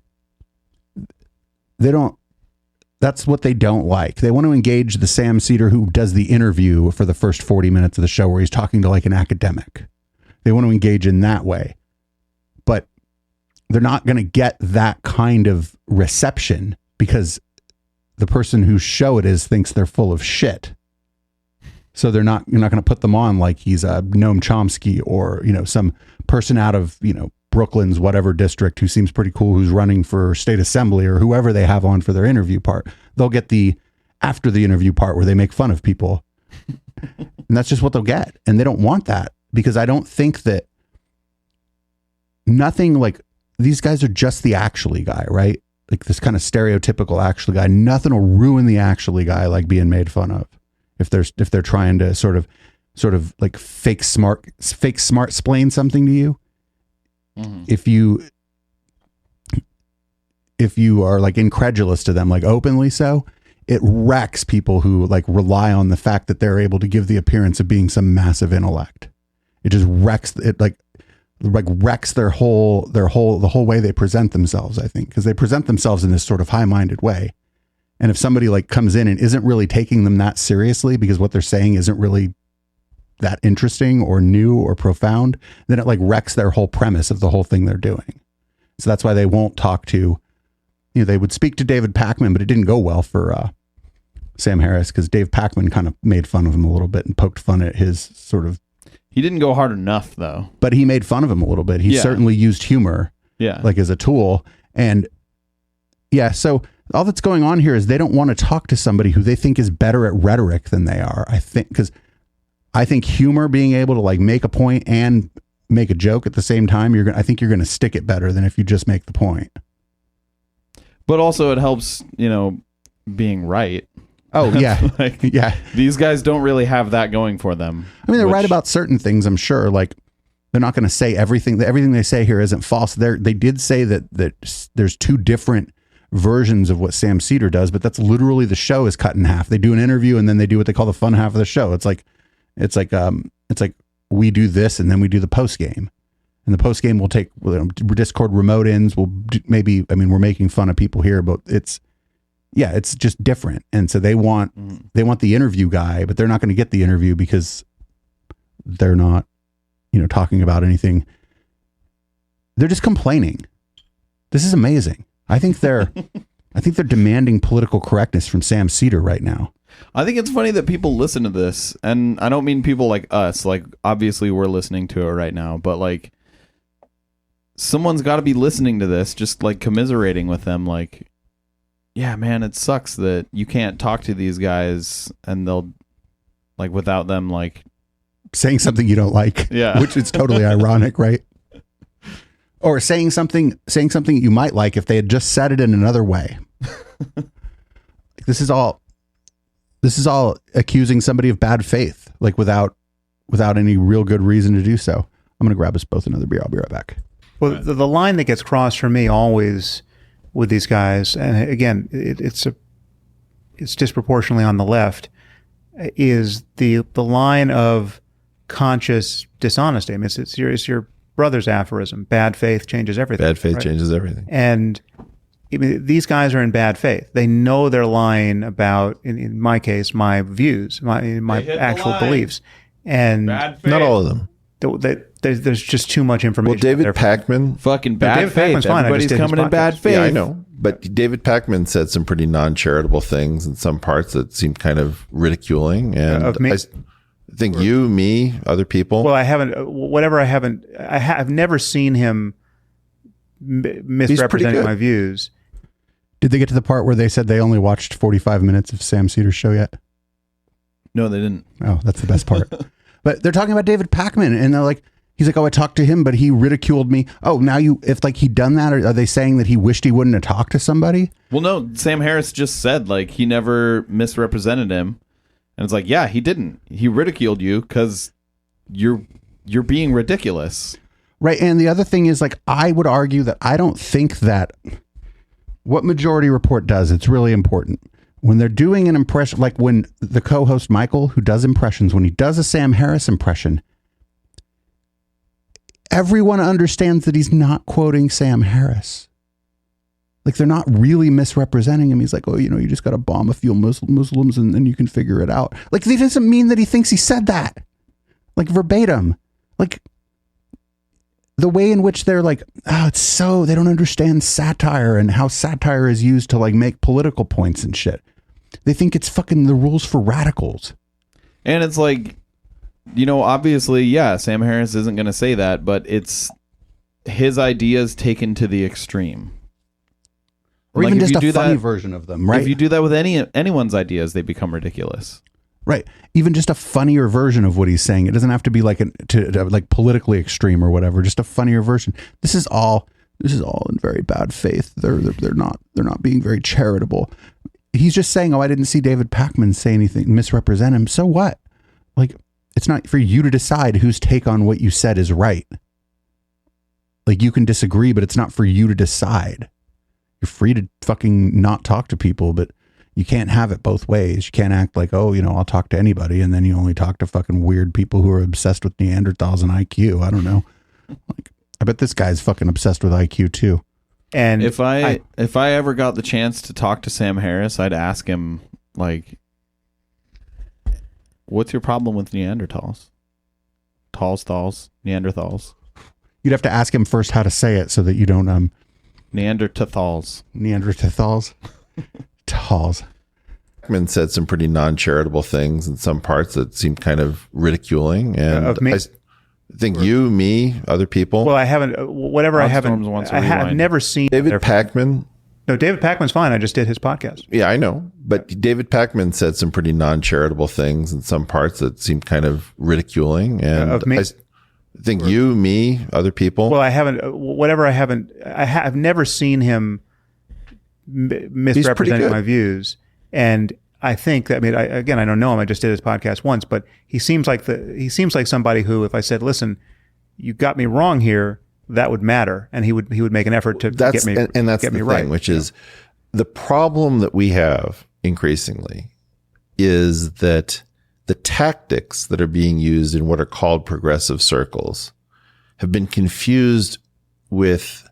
That's what they don't like. They want to engage the Sam Cedar who does the interview for the first 40 minutes of the show where he's talking to like an academic. They want to engage in that way. But they're not going to get that kind of reception because the person whose show it is thinks they're full of shit. So you're not going to put them on like he's a Noam Chomsky or, you know, some person out of, you know, Brooklyn's whatever district who seems pretty cool, who's running for state assembly or whoever they have on for their interview part. They'll get the after the interview part where they make fun of people. And that's just what they'll get. And they don't want that because I don't think that nothing like these guys are just the actually guy, right? Like this kind of stereotypical actually guy. Nothing will ruin the actually guy like being made fun of. If they're trying to sort of like fake smart explain something to you. Mm-hmm. If you are like incredulous to them, like openly so, it wrecks people who like rely on the fact that they're able to give the appearance of being some massive intellect. It just wrecks it, like wrecks the whole way they present themselves, I think, because they present themselves in this sort of high-minded way. And if somebody like comes in and isn't really taking them that seriously because what they're saying isn't really that interesting or new or profound, then it like wrecks their whole premise of the whole thing they're doing. So that's why they won't talk to, they would speak to David Pakman, but it didn't go well for Sam Harris because Dave Pakman kind of made fun of him a little bit and poked fun at his sort of. He didn't go hard enough though. But he made fun of him a little bit. He certainly used humor, like as a tool. And so all that's going on here is they don't want to talk to somebody who they think is better at rhetoric than they are. I think humor, being able to like make a point and make a joke at the same time, I think you're going to stick it better than if you just make the point. But also it helps, being right. Oh yeah. These guys don't really have that going for them. I mean, they're right about certain things, I'm sure. Like they're not going to say everything. Everything they say here isn't false. They did say that there's two different versions of what Sam Seder does, but that's literally the show is cut in half. They do an interview and then they do what they call the fun half of the show. It's like we do this and then we do the post game, and the post game will take Discord remote ins. We're making fun of people here, but it's just different. And so they want the interview guy, but they're not going to get the interview because they're not, talking about anything. They're just complaining. This is amazing. I think they're demanding political correctness from Sam Seder right now. I think it's funny that people listen to this, and I don't mean people like us. Like obviously we're listening to it right now, but like someone's got to be listening to this, just like commiserating with them. Like, yeah, man, it sucks that you can't talk to these guys, and they'll like without them like saying something you don't like. Yeah, which is totally ironic, right? Or saying something you might like if they had just said it in another way. This is all accusing somebody of bad faith, like without any real good reason to do so. I'm going to grab us both another beer. I'll be right back. Well, the line that gets crossed for me always with these guys, and again, it's disproportionately on the left, is the line of conscious dishonesty. I mean, it's your brother's aphorism: bad faith changes everything. Bad faith changes everything. And these guys are in bad faith. They know they're lying about, in my case, my views, my actual beliefs, and not all of them. There's just too much information. Well, David Pakman, fucking bad faith. Fine. Everybody's coming in bad faith. Yeah, I know. But David Pakman said some pretty non-charitable things in some parts that seemed kind of ridiculing. And of me? I think me, other people. Well, I've never seen him misrepresenting my views. Did they get to the part where they said they only watched 45 minutes of Sam Seder's show yet? No, they didn't. Oh, that's the best part. But they're talking about David Pakman, and they're like, he's like, oh, I talked to him, but he ridiculed me. Oh, now if like he'd done that, are they saying that he wished he wouldn't have talked to somebody? Well, no, Sam Harris just said like he never misrepresented him. And it's like, yeah, he didn't. He ridiculed you because you're being ridiculous. Right. And the other thing is, like, I would argue that I don't think that what Majority Report does, it's really important. When they're doing an impression, like when the co-host Michael, who does impressions, when he does a Sam Harris impression, everyone understands that he's not quoting Sam Harris. Like, they're not really misrepresenting him. He's like, oh, you just got to bomb a few Muslims and then you can figure it out. Like, it doesn't mean that he thinks he said that. Like, verbatim. Like, the way in which they're like, oh, they don't understand satire and how satire is used to, like, make political points and shit. They think it's fucking the rules for radicals. And it's like, obviously, yeah, Sam Harris isn't going to say that, but it's his ideas taken to the extreme. Or like even just a funny version of them, right? If you do that with anyone's ideas, they become ridiculous. Right. Even just a funnier version of what he's saying. It doesn't have to be like like politically extreme or whatever. Just a funnier version. This is all this is all in very bad faith. They're not being very charitable. He's just saying, oh, I didn't see David Pakman say anything, misrepresent him. So what? Like, it's not for you to decide whose take on what you said is right. Like, you can disagree, but it's not for you to decide. You're free to fucking not talk to people, but you can't have it both ways. You can't act like, oh, I'll talk to anybody, and then you only talk to fucking weird people who are obsessed with Neanderthals and IQ. I don't know. Like, I bet this guy's fucking obsessed with IQ too. And if I ever got the chance to talk to Sam Harris, I'd ask him, like, what's your problem with Neanderthals? Neanderthals. You'd have to ask him first how to say it so that you don't Neanderthals. Tals. Pakman said some pretty non-charitable things in some parts that seemed kind of ridiculing, and of me? I think you, me, other people. Well, I haven't. Whatever. I have never seen David Pakman. No, David Pakman's fine. I just did his podcast. Yeah, I know, but David Pakman said some pretty non-charitable things in some parts that seemed kind of ridiculing, and of me? I think you, me, other people. Well, I haven't. Whatever. I haven't. I've never seen him misrepresenting my views, and I think that, I don't know him. I just did his podcast once, but he seems like somebody who, if I said, "Listen, you got me wrong here," that would matter, and he would make an effort to get me right. Thing, which is the problem that we have increasingly is that the tactics that are being used in what are called progressive circles have been confused with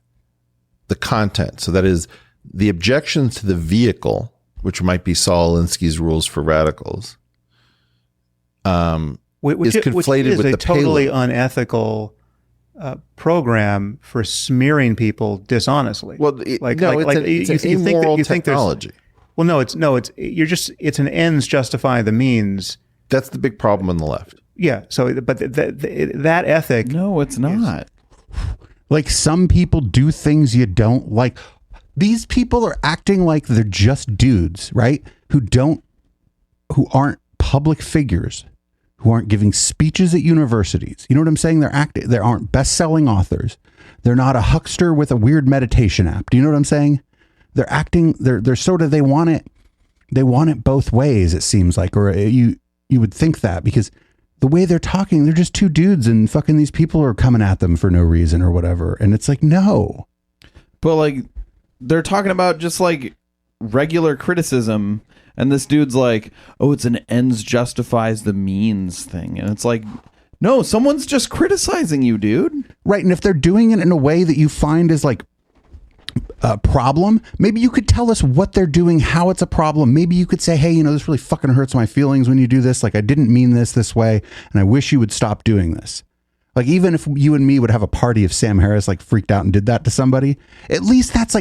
the content. So that is, the objections to the vehicle, which might be Saul Alinsky's rules for radicals, is conflated with the totally payload. Unethical program for smearing people dishonestly. Well, it's an immoral technology. It's an ends justify the means. That's the big problem on the left. Yeah. So, but that ethic. No, it's not. Like, some people do things you don't like. These people are acting like they're just dudes, right? Who aren't public figures, who aren't giving speeches at universities. You know what I'm saying? They aren't best-selling authors. They're not a huckster with a weird meditation app. Do you know what I'm saying? They're acting, they're sort of, they want it both ways, it seems like, or you would think that, because the way they're talking, they're just two dudes, and fucking these people are coming at them for no reason or whatever. And it's like, no. But, like, they're talking about just, like, regular criticism, and this dude's like, oh, it's an ends justifies the means thing. And it's like, no, someone's just criticizing you, dude. Right. And if they're doing it in a way that you find is like a problem, maybe you could tell us what they're doing, how it's a problem. Maybe you could say, hey, this really fucking hurts my feelings when you do this. Like, I didn't mean this way, and I wish you would stop doing this. Like, even if you and me would have a party if Sam Harris like freaked out and did that to somebody, at least that's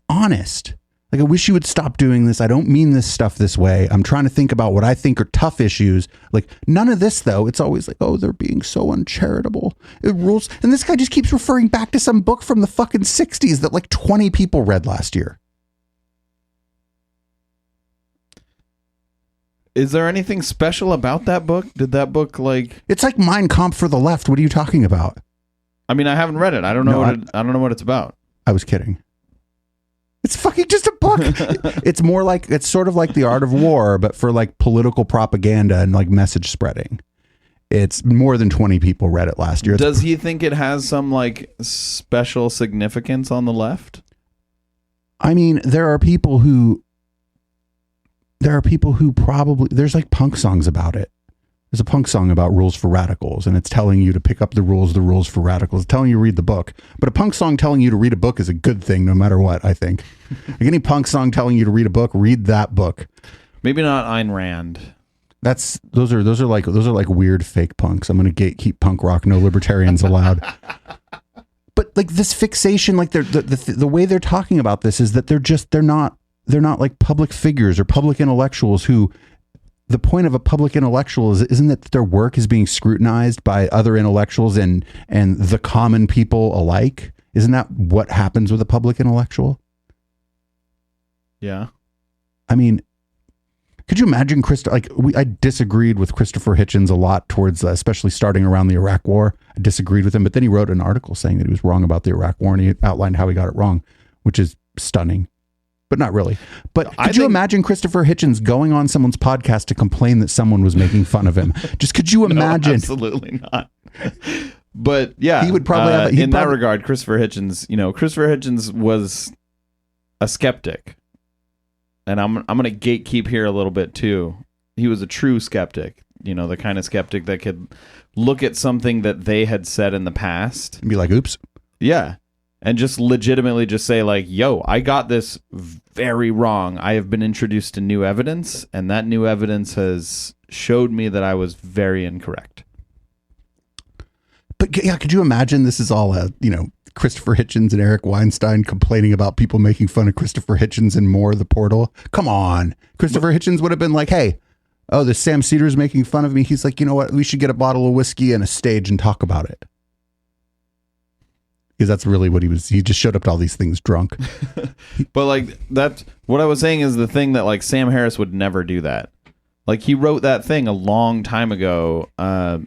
honest. Like, I wish you would stop doing this. I don't mean this stuff this way. I'm trying to think about what I think are tough issues. Like, none of this, though. It's always like, oh, they're being so uncharitable. It rules. And this guy just keeps referring back to some book from the fucking 60s that like 20 people read last year. Is there anything special about that book? Did that book, like... It's like Mein Kampf for the left. What are you talking about? I mean, I haven't read it. I don't know I don't know what it's about. I was kidding. It's fucking just a book. It's sort of like The Art of War, but for like political propaganda and like message spreading. It's more than 20 people read it last year. Does he think it has some like special significance on the left? I mean, there are people who probably, there's like punk songs about it. There's a punk song about rules for radicals, and it's telling you to pick up the rules for radicals. It's telling you to read the book. But a punk song telling you to read a book is a good thing, no matter what, I think. Like, any punk song telling you to read a book, read that book. Maybe not Ayn Rand. Those are like weird fake punks. I'm gonna keep punk rock, no libertarians allowed. But like this fixation, like the way they're talking about this is that they're not like public figures or public intellectuals who. The point of a public intellectual isn't that their work is being scrutinized by other intellectuals and the common people alike? Isn't that what happens with a public intellectual? Yeah. I mean, Could you imagine I disagreed with Christopher Hitchens a lot towards, especially starting around the Iraq War. I disagreed with him, but then he wrote an article saying that he was wrong about the Iraq War, and he outlined how he got it wrong, which is stunning, but not really. But could you imagine Christopher Hitchens going on someone's podcast to complain that someone was making fun of him? Just could you imagine? No, absolutely not. But yeah, he would probably that regard, Christopher Hitchens, Christopher Hitchens was a skeptic. And I'm going to gatekeep here a little bit too. He was a true skeptic, the kind of skeptic that could look at something that they had said in the past and be like, oops. Yeah. And just legitimately just say like, yo, I got this very wrong. I have been introduced to new evidence, and that new evidence has showed me that I was very incorrect. But yeah, could you imagine this is all Christopher Hitchens and Eric Weinstein complaining about people making fun of Christopher Hitchens and more the portal? Come on. Christopher Hitchens would have been like, hey, this Sam Cedar's making fun of me. He's like, you know what? We should get a bottle of whiskey and a stage and talk about it. Because that's really what he was. He just showed up to all these things drunk. But like, that's what I was saying is the thing that like Sam Harris would never do that. Like he wrote that thing a long time ago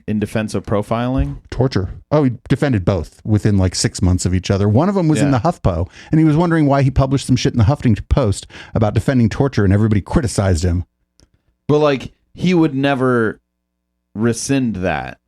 in defense of profiling. Torture. Oh, he defended both within like 6 months of each other. One of them was in the HuffPo, and he was wondering why he published some shit in the Huffington Post about defending torture, and everybody criticized him. But like, he would never rescind that.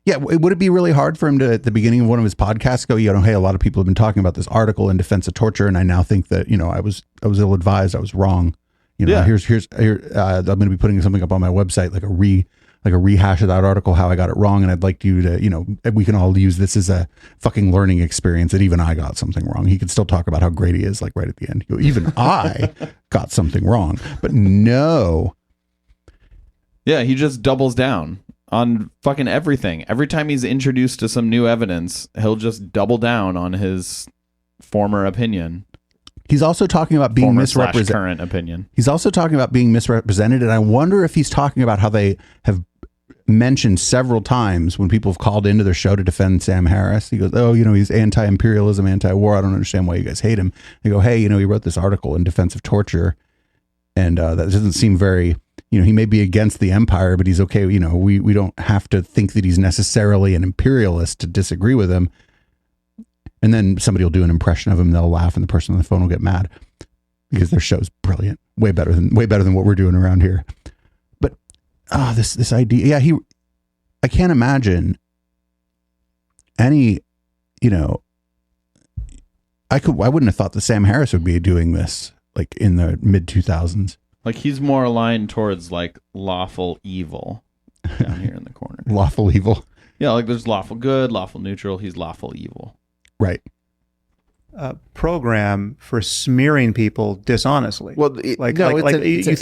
Yeah, would it be really hard for him to, at the beginning of one of his podcasts, go, hey, a lot of people have been talking about this article in defense of torture, and I now think that, I was ill-advised, I was wrong. Here, I'm going to be putting something up on my website, like a rehash of that article, how I got it wrong. And I'd like you to, we can all use this as a fucking learning experience that even I got something wrong. He could still talk about how great he is, like right at the end. Even I got something wrong, but no. Yeah. He just doubles down on fucking everything. Every time he's introduced to some new evidence, he'll just double down on his former opinion. He's also talking about being misrepresented. Current opinion. He's also talking about being misrepresented, and I wonder if he's talking about how they have mentioned several times when people have called into their show to defend Sam Harris. He goes, he's anti-imperialism, anti-war. I don't understand why you guys hate him. They go, hey, he wrote this article in defense of torture, and that doesn't seem very, he may be against the empire, but he's okay. We don't have to think that he's necessarily an imperialist to disagree with him. And then somebody will do an impression of him, they'll laugh, and the person on the phone will get mad because their show's brilliant, way better than what we're doing around here. But this idea, I can't imagine any, I wouldn't have thought that Sam Harris would be doing this like in the mid 2000s. Like he's more aligned towards like lawful evil down here in the corner. Lawful evil. Yeah, like there's lawful good, lawful neutral. He's lawful evil. Right. Program for smearing people dishonestly. Well, it's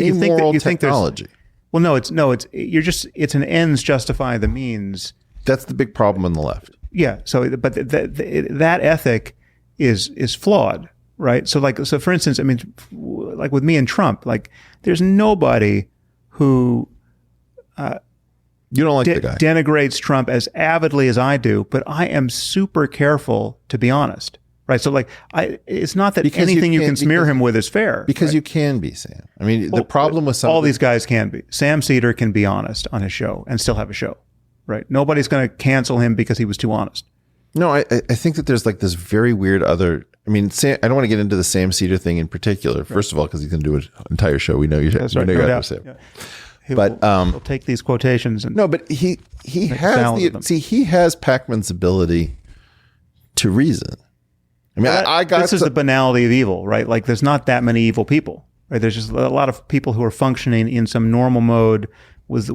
amoral technology. It's an ends justify the means. That's the big problem on the left. Yeah. So, but that ethic is flawed, right? So for instance, I mean, like with me and Trump, like there's nobody who you don't like the guy. Denigrates Trump as avidly as I do, but I am super careful to be honest, right? So like, it's not that anything you can smear him with is fair. Because right? You can be, Sam. I mean, the problem with all these guys can be. Sam Cedar can be honest on his show and still have a show, right? Nobody's going to cancel him because he was too honest. No, I think that there's like this very weird other. I mean, Sam, I don't want to get into the Sam Cedar thing in particular. Right. First of all, because he's going to do an entire show. We know you. That's right. No doubt. Yeah. He'll take these quotations and but he has he has Pac-Man's ability to reason. I mean, this is the banality of evil, right? Like, there's not that many evil people, right? There's just a lot of people who are functioning in some normal mode with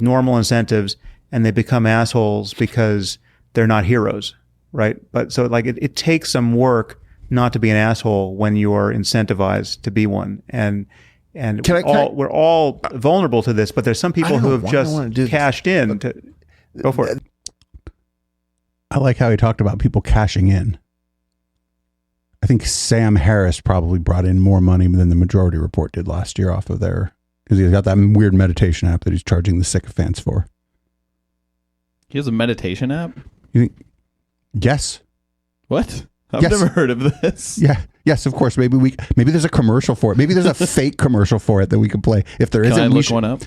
normal incentives, and they become assholes because they're not heroes, right? But so like it takes some work not to be an asshole when you're incentivized to be one, and we're all vulnerable to this, but there's some people who have just cashed in. Go for it. I like how he talked about people cashing in. I think Sam Harris probably brought in more money than the Majority Report did last year off of there, because he's got that weird meditation app that he's charging the sycophants for. He has a meditation app? You think? Yes. What? I've never heard of this. Yeah. Yes, of course. Maybe there's a commercial for it. Maybe there's a fake commercial for it that we can play. If there isn't, Can I look one up?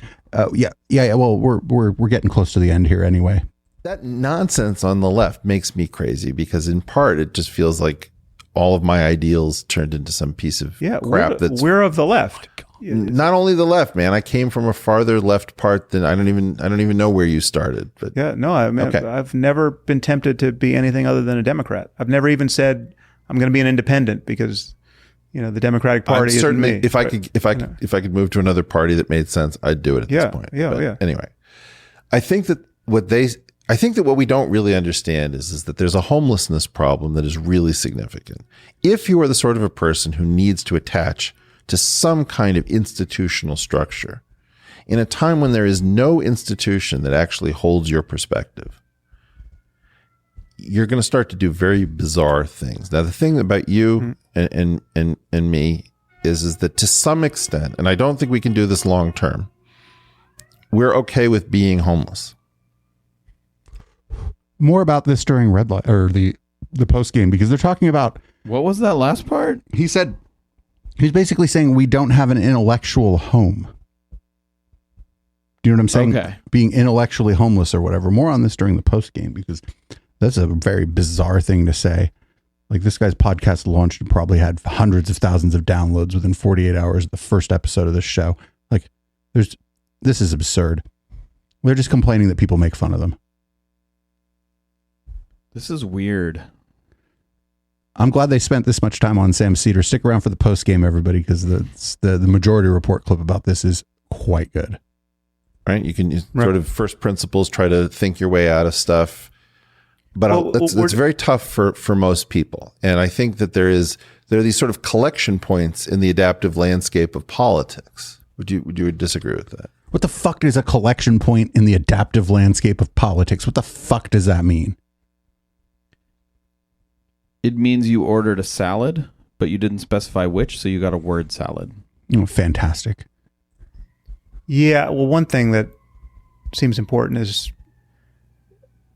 Yeah. Well, we're getting close to the end here anyway. That nonsense on the left makes me crazy because in part it just feels like all of my ideals turned into some piece of crap. We're of the left. Not only the left, man. I came from a farther left part than I don't even know where you started. But I've never been tempted to be anything other than a Democrat. I've never even said I'm going to be an independent because the Democratic Party is certainly me. if I could move to another party that made sense, I'd do it at this point. Anyway, I think that what we don't really understand is that there's a homelessness problem that is really significant. If you are the sort of a person who needs to attach to some kind of institutional structure in a time when there is no institution that actually holds your perspective, you're going to start to do very bizarre things. Now, the thing about you and me is that to some extent, and I don't think we can do this long term, we're okay with being homeless. More about this during Red Light or the post game, because they're talking about, what was that last part? He said he's basically saying we don't have an intellectual home. Do you know what I'm saying? Okay. Being intellectually homeless or whatever. More on this during the post game, because that's a very bizarre thing to say. Like, this guy's podcast launched and probably had hundreds of thousands of downloads within 48 hours of the first episode of this show. Like, this is absurd. They're just complaining that people make fun of them. This is weird. I'm glad they spent this much time on Sam Cedar. Stick around for the post game, everybody, because the Majority Report clip about this is quite good. Right? You can sort of first principles, try to think your way out of stuff. But it's very tough for most people. And I think that there are these sort of collection points in the adaptive landscape of politics. Would you disagree with that? What the fuck is a collection point in the adaptive landscape of politics? What the fuck does that mean? It means you ordered a salad, but you didn't specify which, so you got a word salad. Oh, fantastic. Yeah, well, one thing that seems important is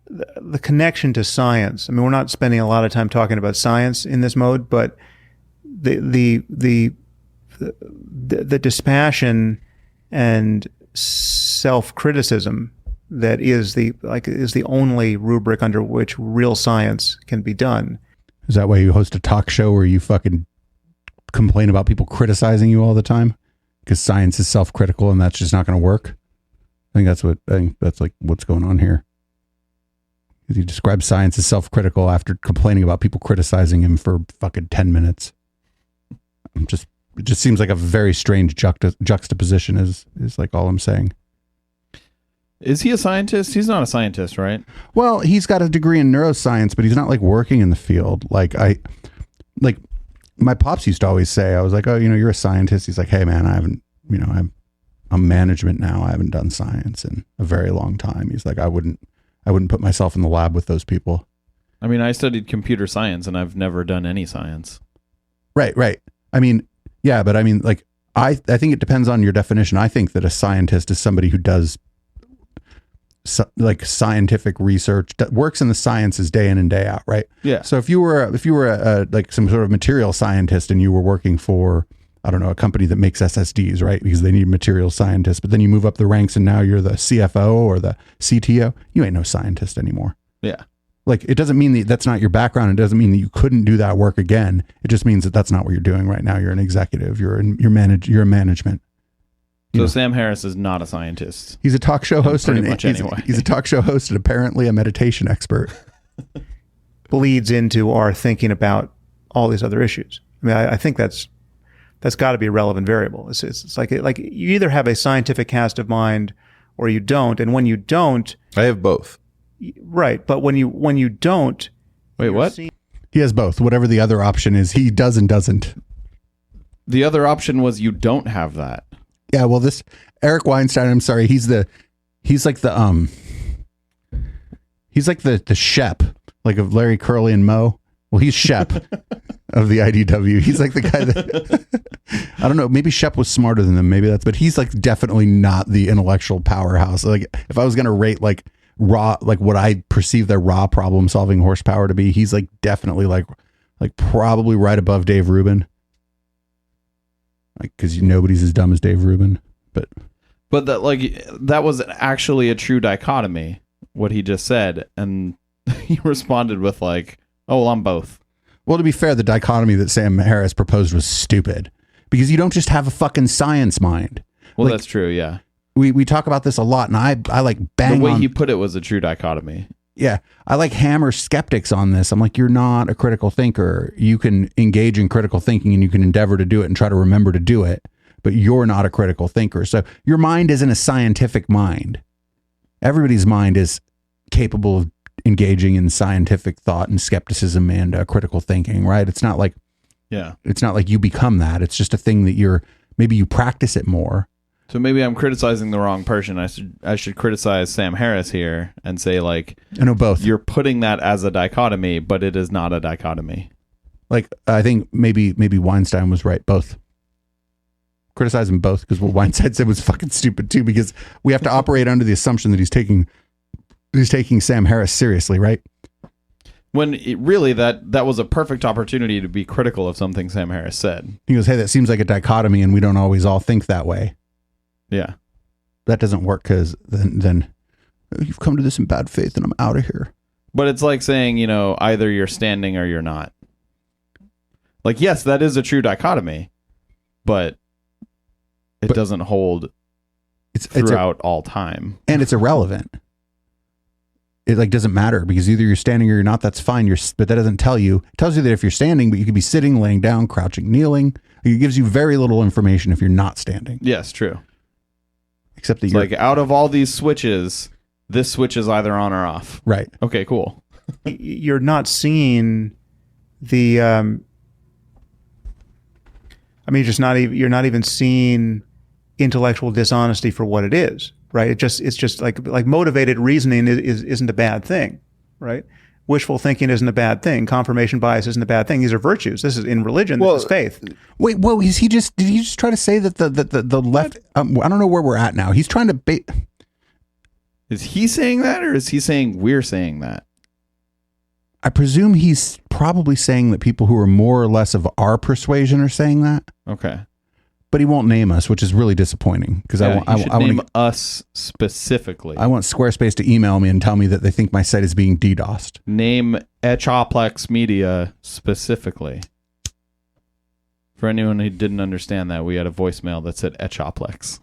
the connection to science. I mean, we're not spending a lot of time talking about science in this mode, but the dispassion and self-criticism that is the only rubric under which real science can be done. Is that why you host a talk show where you fucking complain about people criticizing you all the time? Because science is self-critical and that's just not going to work? I think that's like what's going on here. He describes science as self-critical after complaining about people criticizing him for fucking 10 minutes. It just seems like a very strange juxtaposition is like all I'm saying. Is he a scientist? He's not a scientist, right? Well, he's got a degree in neuroscience, but he's not like working in the field. Like my pops used to always say, I was like, oh, you're a scientist. He's like, hey man, I haven't, I'm management now. I haven't done science in a very long time. He's like, I wouldn't put myself in the lab with those people. I mean, I studied computer science and I've never done any science. Right. I mean, yeah, but I mean, like, I think it depends on your definition. I think that a scientist is somebody who does like scientific research, that works in the sciences day in and day out, right? Yeah. So if you were like some sort of material scientist and you were working for, I don't know, a company that makes SSDs, right? Because they need material scientists, but then you move up the ranks and now you're the CFO or the CTO, you ain't no scientist anymore. Yeah. Like, it doesn't mean that that's not your background. It doesn't mean that you couldn't do that work again. It just means that that's not what you're doing right now. You're an executive. You're in management. So Sam Harris is not a scientist. He's a talk show host. He's a talk show host and apparently a meditation expert. Bleeds into our thinking about all these other issues. I mean, I think that's got to be a relevant variable. It's like you either have a scientific cast of mind or you don't. And when you don't, I have both. Right, but when you don't, wait, what? He has both. Whatever the other option is, he does and doesn't. The other option was you don't have that. Yeah, well, this Eric Weinstein, I'm sorry, he's like the Shep, like of Larry, Curly, and Moe. Well, he's Shep of the IDW. He's like the guy that I don't know. Maybe Shep was smarter than them. Maybe but he's like definitely not the intellectual powerhouse. Like, if I was gonna rate like raw, like what I perceive their raw problem solving horsepower to be, he's like definitely like like probably right above Dave Rubin. Like, because nobody's as dumb as Dave Rubin, but that was actually a true dichotomy, what he just said, and he responded with like, "Oh, well, I'm both." Well, to be fair, the dichotomy that Sam Harris proposed was stupid because you don't just have a fucking science mind. Well, like, that's true. Yeah, we talk about this a lot, and I like bang the way on, he put it was a true dichotomy. Yeah, I like hammer skeptics on this. I'm like, you're not a critical thinker. You can engage in critical thinking and you can endeavor to do it and try to remember to do it, but you're not a critical thinker. So your mind isn't a scientific mind. Everybody's mind is capable of engaging in scientific thought and skepticism and critical thinking, right? It's not like you become that. It's just a thing that maybe you practice it more. So maybe I'm criticizing the wrong person. I should criticize Sam Harris here and say, like, I know both. You're putting that as a dichotomy, but it is not a dichotomy. Like, I think maybe Weinstein was right. Both. Criticize them both, because what Weinstein said was fucking stupid too, because we have to operate under the assumption that he's taking Sam Harris seriously, right? When really that was a perfect opportunity to be critical of something Sam Harris said. He goes, hey, that seems like a dichotomy and we don't always all think that way. Yeah. That doesn't work, because then you've come to this in bad faith and I'm out of here. But it's like saying, either you're standing or you're not. Like, yes, that is a true dichotomy, but it doesn't hold throughout all time. And it's irrelevant. It like doesn't matter, because either you're standing or you're not. That's fine. But that doesn't tell you. It tells you that if you're standing, but you could be sitting, laying down, crouching, kneeling. It gives you very little information if you're not standing. Yes, true. Except that it's like, out of all these switches, this switch is either on or off. Right. Okay, cool. You're not seeing the. You're not even seeing intellectual dishonesty for what it is, right? It's just like motivated reasoning isn't a bad thing, right? Wishful thinking isn't a bad thing. Confirmation bias isn't a bad thing. These are virtues. This is in religion. This is faith. Wait, whoa! Did he just try to say that the left? I don't know where we're at now. He's trying to Is he saying that, or is he saying we're saying that? I presume he's probably saying that people who are more or less of our persuasion are saying that. Okay. But he won't name us, which is really disappointing, because I should name us specifically. I want Squarespace to email me and tell me that they think my site is being DDoSed. Name Etchoplex Media specifically. For anyone who didn't understand that, we had a voicemail that said Etchoplex.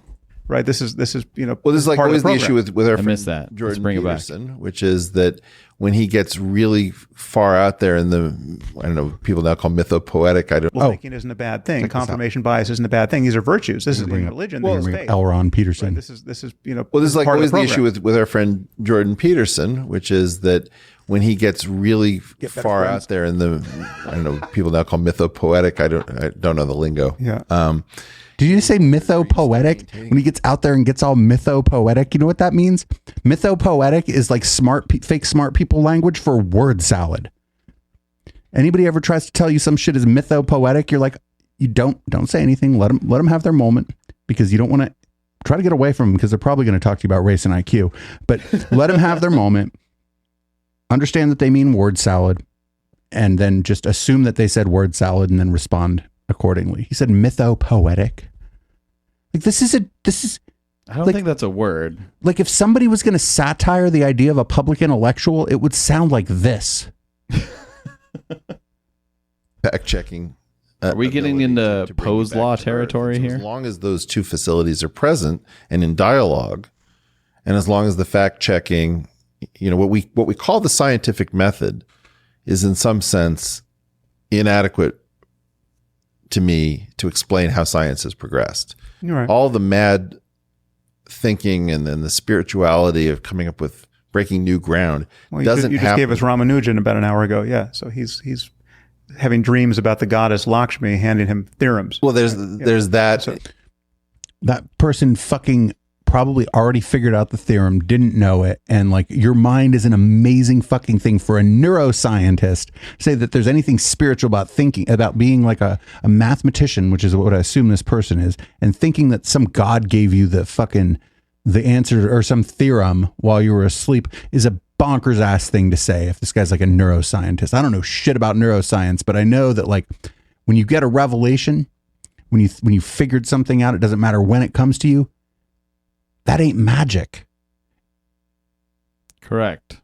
Right. This is well, this is like always the issue with our friend Jordan bring Peterson, which is that when he gets really far out there in the, I don't know, people now call mythopoetic. Thinking isn't a bad thing. Confirmation bias isn't a bad thing. These are virtues. This is in religion. This is faith. L. Ron Peterson. Right, this is this is like always the issue with our friend Jordan Peterson, which is that when he gets really far out there in the, I don't know, people now call mythopoetic. I don't know the lingo. Yeah. Did you say mythopoetic? When he gets out there and gets all mythopoetic, you know what that means? Mythopoetic is like fake smart people language for word salad. Anybody ever tries to tell you some shit is mythopoetic, you're like, you don't say anything. Let them have their moment, because you don't want to try to get away from them, because they're probably going to talk to you about race and IQ. But let them have their moment. Understand that they mean word salad, and then just assume that they said word salad and then respond accordingly. He said mythopoetic. Like this is I don't think that's a word. Like if somebody was going to satire the idea of a public intellectual, it would sound like this. Fact checking. Are we getting into Poe's law territory here? As long as those two facilities are present and in dialogue, and as long as the fact checking, what we call the scientific method is in some sense inadequate to me to explain how science has progressed. Right. All the mad thinking and then the spirituality of coming up with breaking new ground doesn't you just gave us Ramanujan about an hour ago. Yeah. So he's having dreams about the goddess Lakshmi handing him theorems. Well, there's that. So, that person fucking probably already figured out the theorem, didn't know it, and like your mind is an amazing fucking thing for a neuroscientist to say that there's anything spiritual about thinking, about being like a mathematician, which is what I assume this person is, and thinking that some god gave you the answer or some theorem while you were asleep is a bonkers ass thing to say if this guy's like a neuroscientist. I don't know shit about neuroscience, but I know that like when you get a revelation, when you figured something out, it doesn't matter when it comes to you. That ain't magic. Correct.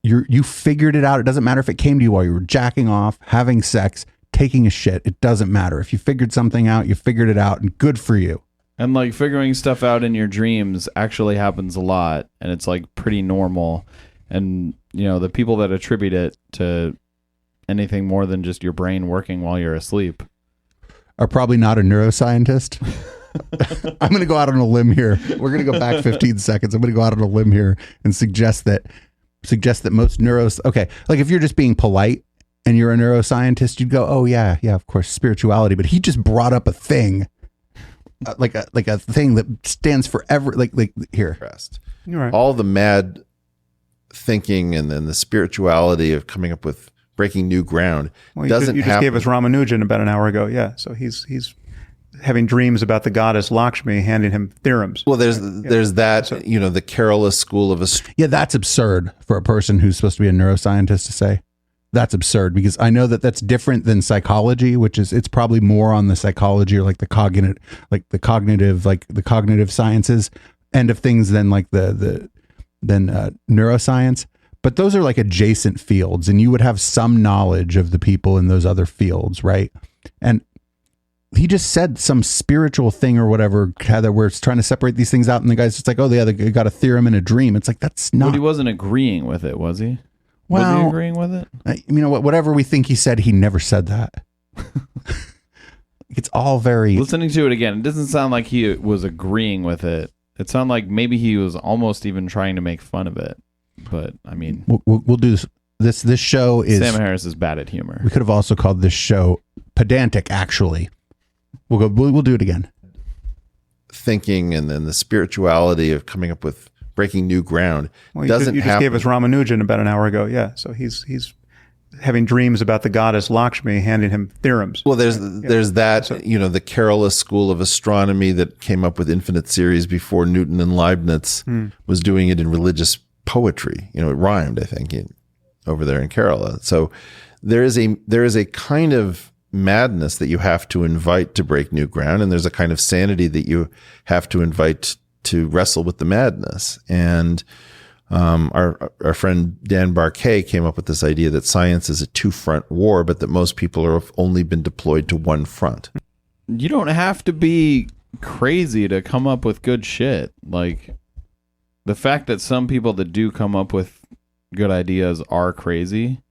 You figured it out. It doesn't matter if it came to you while you were jacking off, having sex, taking a shit. It doesn't matter. If you figured something out, you figured it out, and good for you. And like figuring stuff out in your dreams actually happens a lot, and it's like pretty normal. And you know, the people that attribute it to anything more than just your brain working while you're asleep are probably not a neuroscientist. I'm going to go out on a limb here. We're going to go back 15 seconds. I'm going to go out on a limb here and suggest that most okay, like if you're just being polite and you're a neuroscientist, you'd go, oh yeah, of course, spirituality. But he just brought up a thing, like a thing that stands for like here. Right. All the mad thinking and then the spirituality of coming up with breaking new ground doesn't you just happen. gave us Ramanujan about an hour ago. Yeah, so he's having dreams about the goddess Lakshmi handing him theorems. Well, there's that, the Carolist school of Yeah, that's absurd for a person who's supposed to be a neuroscientist to say. That's absurd because I know that that's different than psychology, which is it's probably more on the psychology or like the cognitive sciences end of things than like the neuroscience. But those are like adjacent fields, and you would have some knowledge of the people in those other fields, right? And he just said some spiritual thing or whatever, Heather, where it's trying to separate these things out, and the guy's just like, oh, yeah, they got a theorem in a dream. It's like, that's not... But he wasn't agreeing with it, was he? Well, was he agreeing with it? You know what? Whatever we think he said, he never said that. It's all very... Listening to it again, it doesn't sound like he was agreeing with it. It sounded like maybe he was almost even trying to make fun of it. But, I mean... We'll do this. This show is... Sam Harris is bad at humor. We could have also called this show pedantic, actually. We'll do it again. Thinking and then the spirituality of coming up with breaking new ground doesn't you just happen. gave us Ramanujan about an hour ago. Yeah, so he's having dreams about the goddess Lakshmi handing him theorems. Well, there's that, the Carolist school of astronomy that came up with infinite series before Newton and Leibniz was doing it in religious poetry. It rhymed, I think, over there in Kerala. So there is a kind of madness that you have to invite to break new ground, and there's a kind of sanity that you have to invite to wrestle with the madness. And our friend Dan Barkay came up with this idea that science is a two-front war, but that most people have only been deployed to one front. You don't have to be crazy to come up with good shit. Like, the fact that some people that do come up with good ideas are crazy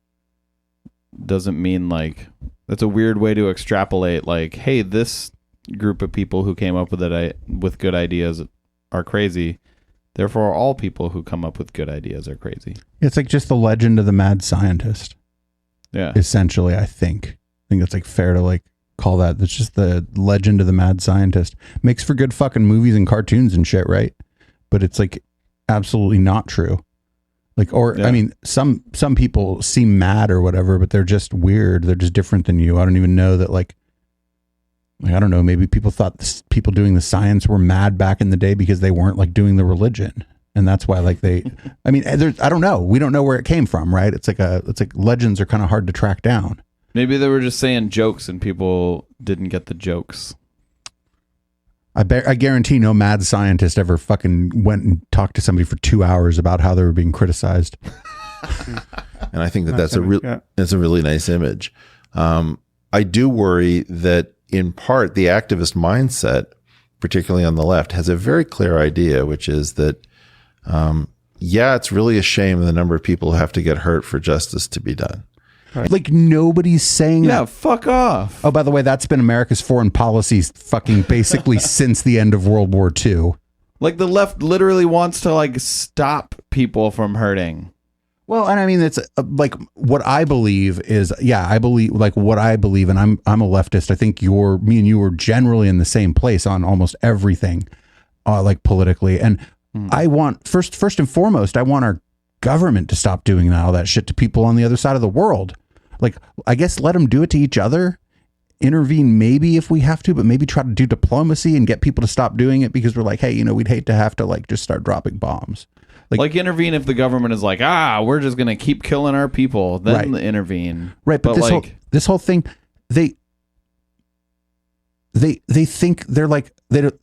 doesn't mean, like, that's a weird way to extrapolate, like, hey, this group of people who came up with good ideas are crazy. Therefore, all people who come up with good ideas are crazy. It's like just the legend of the mad scientist. Yeah. Essentially, I think that's like fair to like call that. That's just the legend of the mad scientist. Makes for good fucking movies and cartoons and shit, right? But it's like absolutely not true. Like, or, yeah. I mean, some people seem mad or whatever, but they're just weird. They're just different than you. I don't even know that, like I don't know, maybe people thought people doing the science were mad back in the day because they weren't like doing the religion. And that's why like I mean, I don't know. We don't know where it came from, right? It's like legends are kind of hard to track down. Maybe they were just saying jokes and people didn't get the jokes. I guarantee no mad scientist ever fucking went and talked to somebody for 2 hours about how they were being criticized. And I think that's a really nice image. I do worry that in part the activist mindset, particularly on the left, has a very clear idea, which is that, it's really a shame the number of people who have to get hurt for justice to be done. Right. Like nobody's saying that. Yeah, fuck off. Oh, by the way, that's been America's foreign policy fucking basically since the end of World War II. Like the left literally wants to like stop people from hurting. Well, and I mean, it's like what I believe is, I believe like what I believe, and I'm a leftist. I think me and you are generally in the same place on almost everything, like politically. And I want first and foremost, I want our government to stop doing all that shit to people on the other side of the world. Like, I guess let them do it to each other intervene maybe if we have to, but maybe try to do diplomacy and get people to stop doing it, because we're like, hey, we'd hate to have to like just start dropping bombs. Like intervene if the government is like, we're just gonna keep killing our people, then intervene. Right, but this whole thing, they think they're like,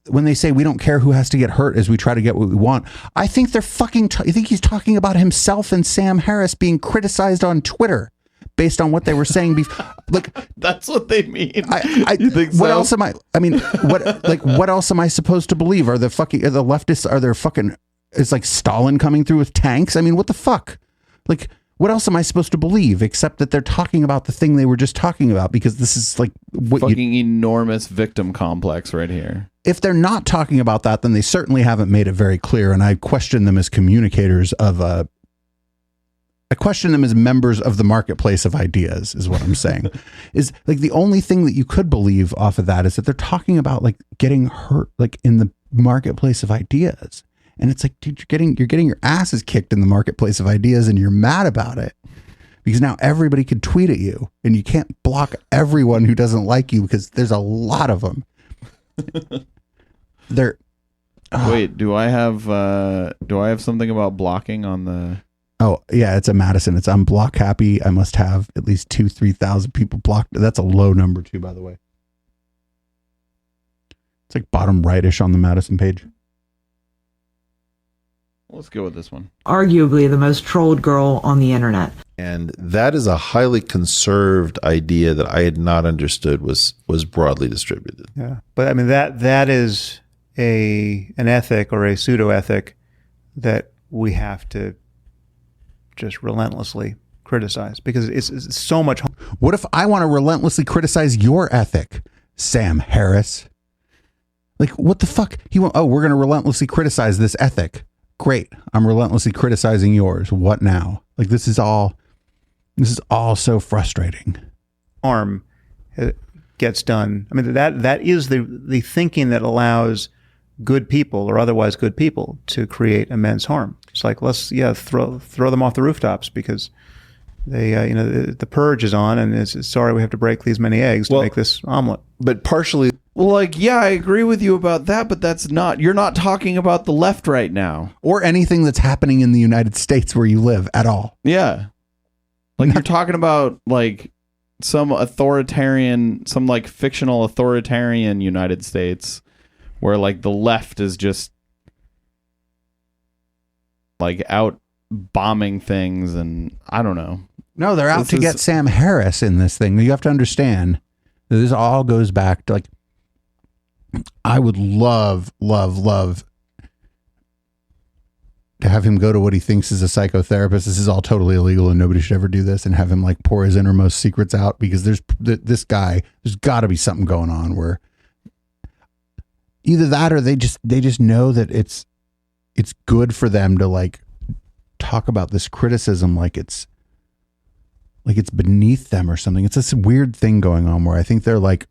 when they say we don't care who has to get hurt as we try to get what we want, I think they're fucking. I think he's talking about himself and Sam Harris being criticized on Twitter based on what they were saying before. Like that's what they mean. You think so? What else am I? I mean, what else am I supposed to believe? Are the leftists? Are there fucking? It's like Stalin coming through with tanks. I mean, what the fuck? Like, what else am I supposed to believe except that they're talking about the thing they were just talking about? Because this is like what fucking enormous victim complex right here. If they're not talking about that, then they certainly haven't made it very clear. And I question them as communicators of I question them as members of the marketplace of ideas, is what I'm saying. Is like the only thing that you could believe off of that is that they're talking about like getting hurt, like in the marketplace of ideas. And it's like, dude, you're getting your asses kicked in the marketplace of ideas, and you're mad about it because now everybody could tweet at you, and you can't block everyone who doesn't like you because there's a lot of them. Wait, do I have something about blocking on the? Oh yeah, it's a Madison. It's I'm block happy. I must have at least 3,000 people blocked. That's a low number too, by the way. It's like bottom rightish on the Madison page. Let's go with this one. Arguably the most trolled girl on the internet. And that is a highly conserved idea that I had not understood was broadly distributed. Yeah. But I mean, that is an ethic or a pseudo ethic that we have to just relentlessly criticize because it's so much. What if I want to relentlessly criticize your ethic, Sam Harris? Like, what the fuck? We're going to relentlessly criticize this ethic. Great. I'm relentlessly criticizing yours. What now? Like, this is all so frustrating. Harm gets done. I mean, that is the thinking that allows good people or otherwise good people to create immense harm. It's like, let's throw them off the rooftops because they the purge is on, and it's sorry we have to break these many eggs to make this omelet. But partially. Well, like, yeah, I agree with you about that, but you're not talking about the left right now. Or anything that's happening in the United States where you live at all. Yeah. Like, you're talking about, like, some like, fictional authoritarian United States where, like, the left is just, like, out bombing things, and I don't know. No, they're out to get Sam Harris in this thing. You have to understand that this all goes back to, like, I would love to have him go to what he thinks is a psychotherapist. This is all totally illegal and nobody should ever do this, and have him like pour his innermost secrets out, because there's got to be something going on where either that or they just know that it's good for them to like talk about this criticism like it's beneath them or something. It's this weird thing going on where I think they're like,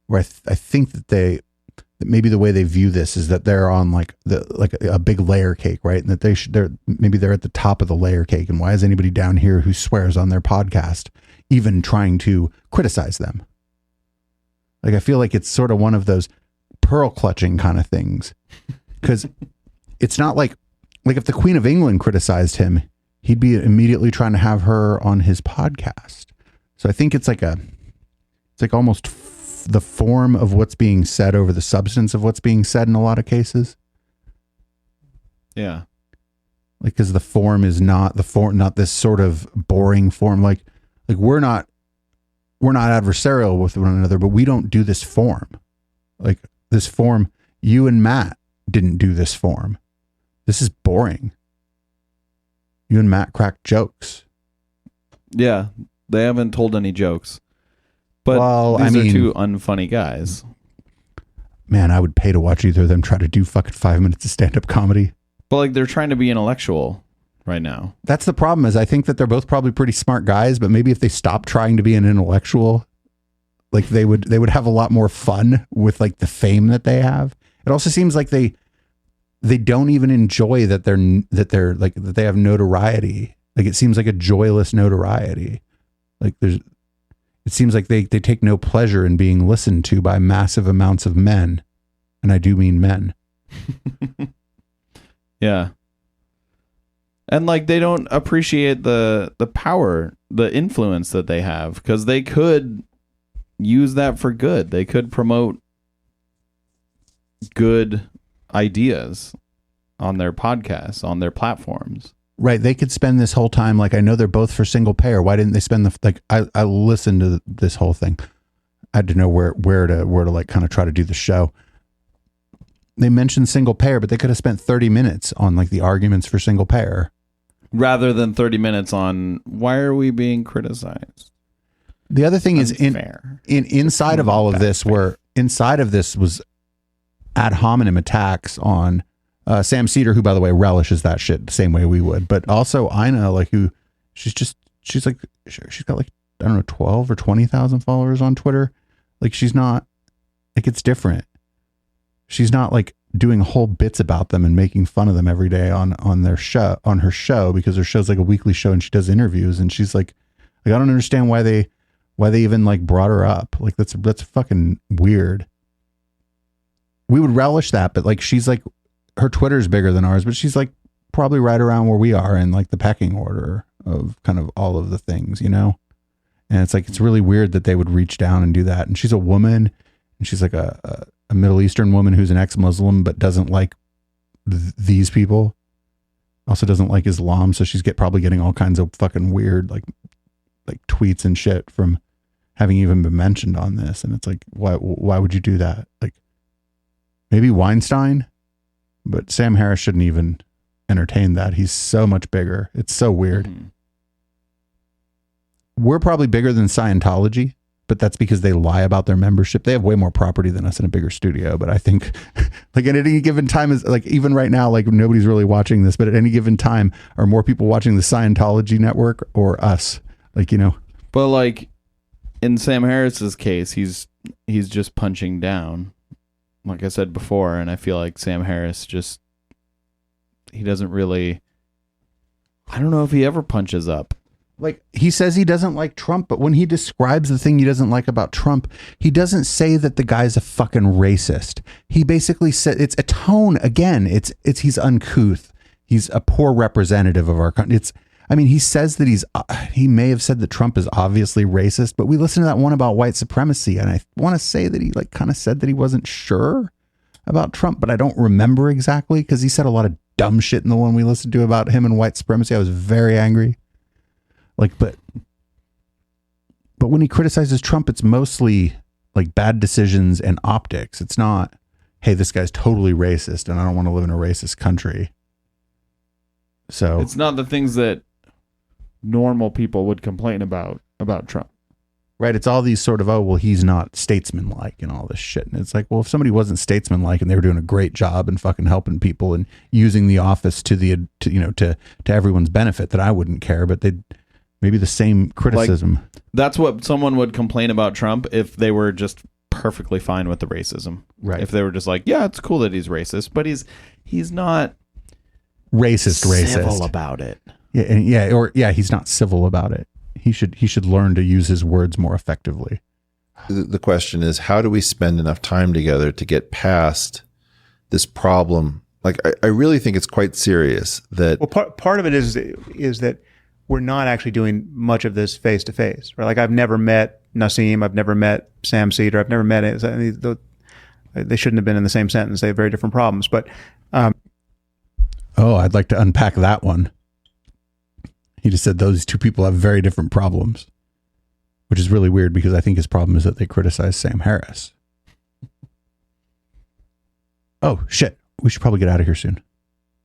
where I think that maybe the way they view this is that they're on like a big layer cake, right? And that they're at the top of the layer cake. And why is anybody down here who swears on their podcast even trying to criticize them? Like, I feel like it's sort of one of those pearl clutching kind of things, because it's not like if the Queen of England criticized him, he'd be immediately trying to have her on his podcast. So I think it's like almost the form of what's being said over the substance of what's being said in a lot of cases. Yeah. Like, because the form is not this sort of boring form. Like we're not adversarial with one another, but we don't do this form. Like, this form, you and Matt didn't do this form. This is boring. You and Matt crack jokes. Yeah. They haven't told any jokes. But these are two unfunny guys. Man, I would pay to watch either of them try to do fucking 5 minutes of stand-up comedy. But like, they're trying to be intellectual right now. That's the problem, is I think that they're both probably pretty smart guys, but maybe if they stopped trying to be an intellectual, like they would have a lot more fun with like the fame that they have. It also seems like they don't even enjoy that they have notoriety. Like, it seems like a joyless notoriety. Like, It seems like they take no pleasure in being listened to by massive amounts of men. And I do mean men. Yeah. And like they don't appreciate the power, the influence that they have, because they could use that for good. They could promote good ideas on their podcasts, on their platforms. Right. They could spend this whole time, like, I know they're both for single payer. Why didn't they spend I listened to this whole thing. I had to know where to like kind of try to do the show. They mentioned single payer, but they could have spent 30 minutes on like the arguments for single payer. Rather than 30 minutes on why are we being criticized? The other thing is inside of all of this, where inside of this was ad hominem attacks on Sam Cedar, who, by the way, relishes that shit the same way we would, but also Ina, like, who she's got like, I don't know, 12 or 20,000 followers on Twitter. Like, she's not, like, it's different. She's not like doing whole bits about them and making fun of them every day on her show, because her show's like a weekly show and she does interviews, and she's like I don't understand why they even like brought her up. Like, that's fucking weird. We would relish that, but like, she's like, her Twitter is bigger than ours, but she's like probably right around where we are in like the pecking order of kind of all of the things, you know? And it's like, it's really weird that they would reach down and do that. And she's a woman, and she's like a Middle Eastern woman who's an ex-Muslim, but doesn't like these people. Also doesn't like Islam. So she's probably getting all kinds of fucking weird, like tweets and shit from having even been mentioned on this. And it's like, why would you do that? Like, maybe Weinstein, but Sam Harris shouldn't even entertain that. He's so much bigger. It's so weird. Mm-hmm. We're probably bigger than Scientology, but that's because they lie about their membership. They have way more property than us in a bigger studio. But I think like at any given time, is like, even right now, like nobody's really watching this, but at any given time, are more people watching the Scientology network or us? Like, you know, but like in Sam Harris's case, he's just punching down, like I said before. And I feel like Sam Harris he doesn't really, I don't know if he ever punches up. Like, he says he doesn't like Trump, but when he describes the thing he doesn't like about Trump, he doesn't say that the guy's a fucking racist. He basically said, it's a tone. Again, it's he's uncouth. He's a poor representative of our country. He says that he may have said that Trump is obviously racist, but we listened to that one about white supremacy, and I want to say that he like kind of said that he wasn't sure about Trump, but I don't remember exactly, because he said a lot of dumb shit in the one we listened to about him and white supremacy. I was very angry. Like, but when he criticizes Trump, it's mostly like bad decisions and optics. It's not, hey, this guy's totally racist and I don't want to live in a racist country. So it's not the things that normal people would complain about Trump. Right. It's all these sort of, oh, well, he's not statesman-like and all this shit. And it's like, well, if somebody wasn't statesman-like and they were doing a great job and fucking helping people and using the office to everyone's benefit, that I wouldn't care, but they'd maybe the same criticism. Like, that's what someone would complain about Trump if they were just perfectly fine with the racism. Right. If they were just like, yeah, it's cool that he's racist, but he's not racist about it. Yeah, he's not civil about it. He should learn to use his words more effectively. The question is, how do we spend enough time together to get past this problem? Like, I really think it's quite serious that. Well, part of it is that we're not actually doing much of this face to face, right? Like, I've never met Nassim, I've never met Sam Cedar, I've never met it. They shouldn't have been in the same sentence. They have very different problems. But I'd like to unpack that one. He just said those two people have very different problems, which is really weird because I think his problem is that they criticize Sam Harris. Oh, shit. We should probably get out of here soon.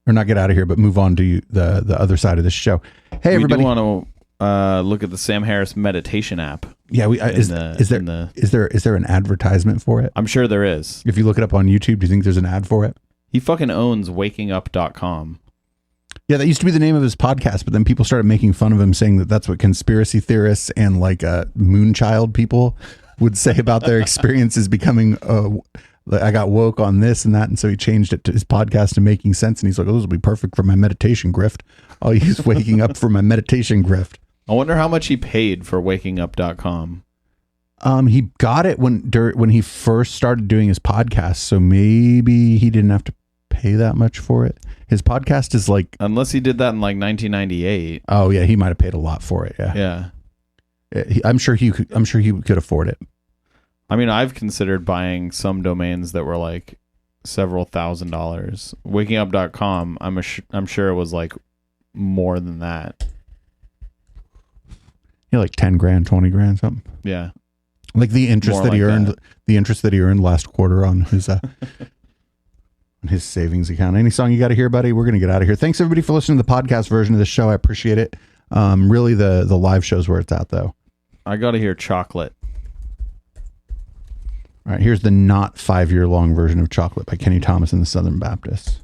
Or not get out of here, but move on to the other side of this show. Hey, everybody. We do want to look at the Sam Harris meditation app. Yeah, is there an advertisement for it? I'm sure there is. If you look it up on YouTube, do you think there's an ad for it? He fucking owns wakingup.com. Yeah, that used to be the name of his podcast, but then people started making fun of him, saying that that's what conspiracy theorists and like moonchild people would say about their experiences becoming, I got woke on this and that. And so he changed it to his podcast to Making Sense. And he's like, oh, this will be perfect for my meditation grift. I'll use waking up for my meditation grift. I wonder how much he paid for wakingup.com. He got it when he first started doing his podcast, so maybe he didn't have to pay that much for it. His podcast is like, unless he did that in like 1998. Oh yeah, he might have paid a lot for it. Yeah. I'm sure he could afford it. I mean, I've considered buying some domains that were like several $1,000s. Wakingup.com, I'm sure it was like more than that. Yeah, like 10 grand, 20 grand, something. Yeah. Like the interest that he earned, the interest that he earned last quarter on his on his savings account. Any song you got to hear, buddy? We're gonna get out of here. Thanks everybody for listening to the podcast version of the show. I appreciate it. Really, the live shows where it's at though. I got to hear Chocolate. All right, here's the not 5-year-long version of Chocolate by Kenny Thomas and the Southern Baptists.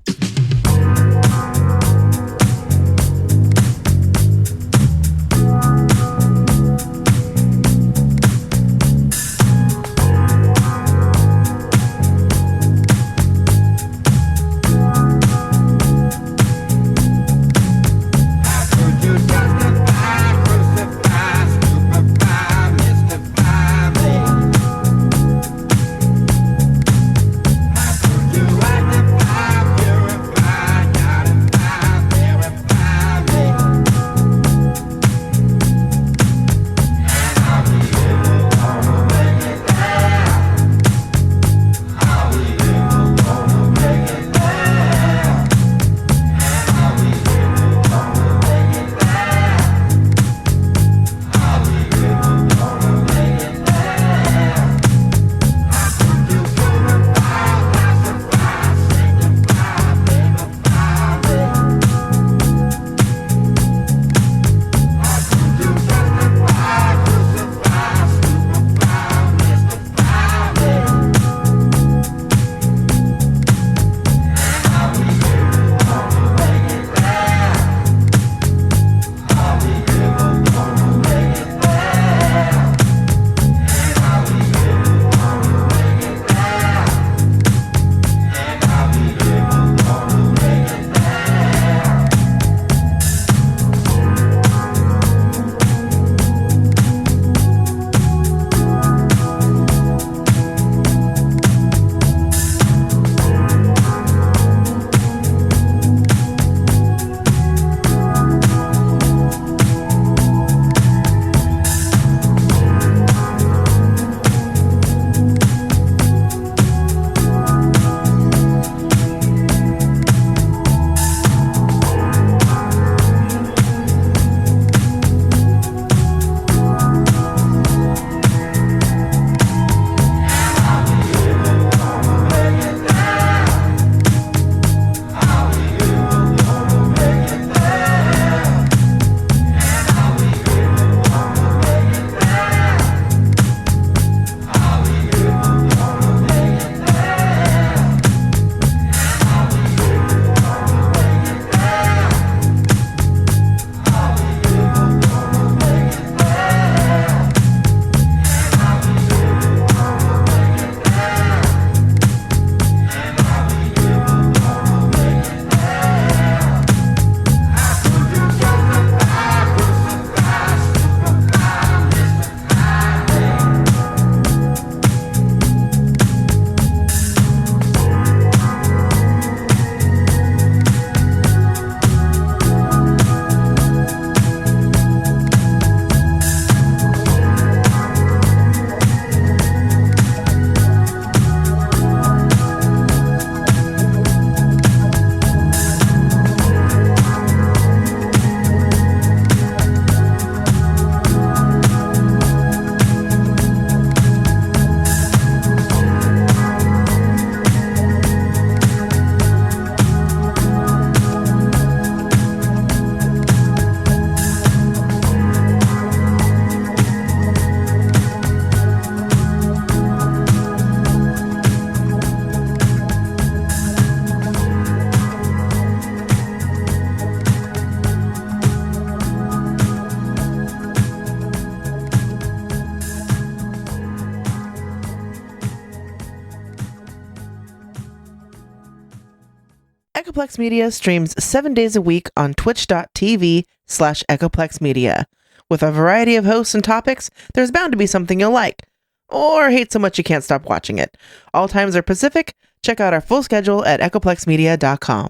Echoplex Media streams 7 days a week on twitch.tv/Echoplex Media. With a variety of hosts and topics, there's bound to be something you'll like. or hate so much you can't stop watching it. All times are Pacific. Check out our full schedule at echoplexmedia.com.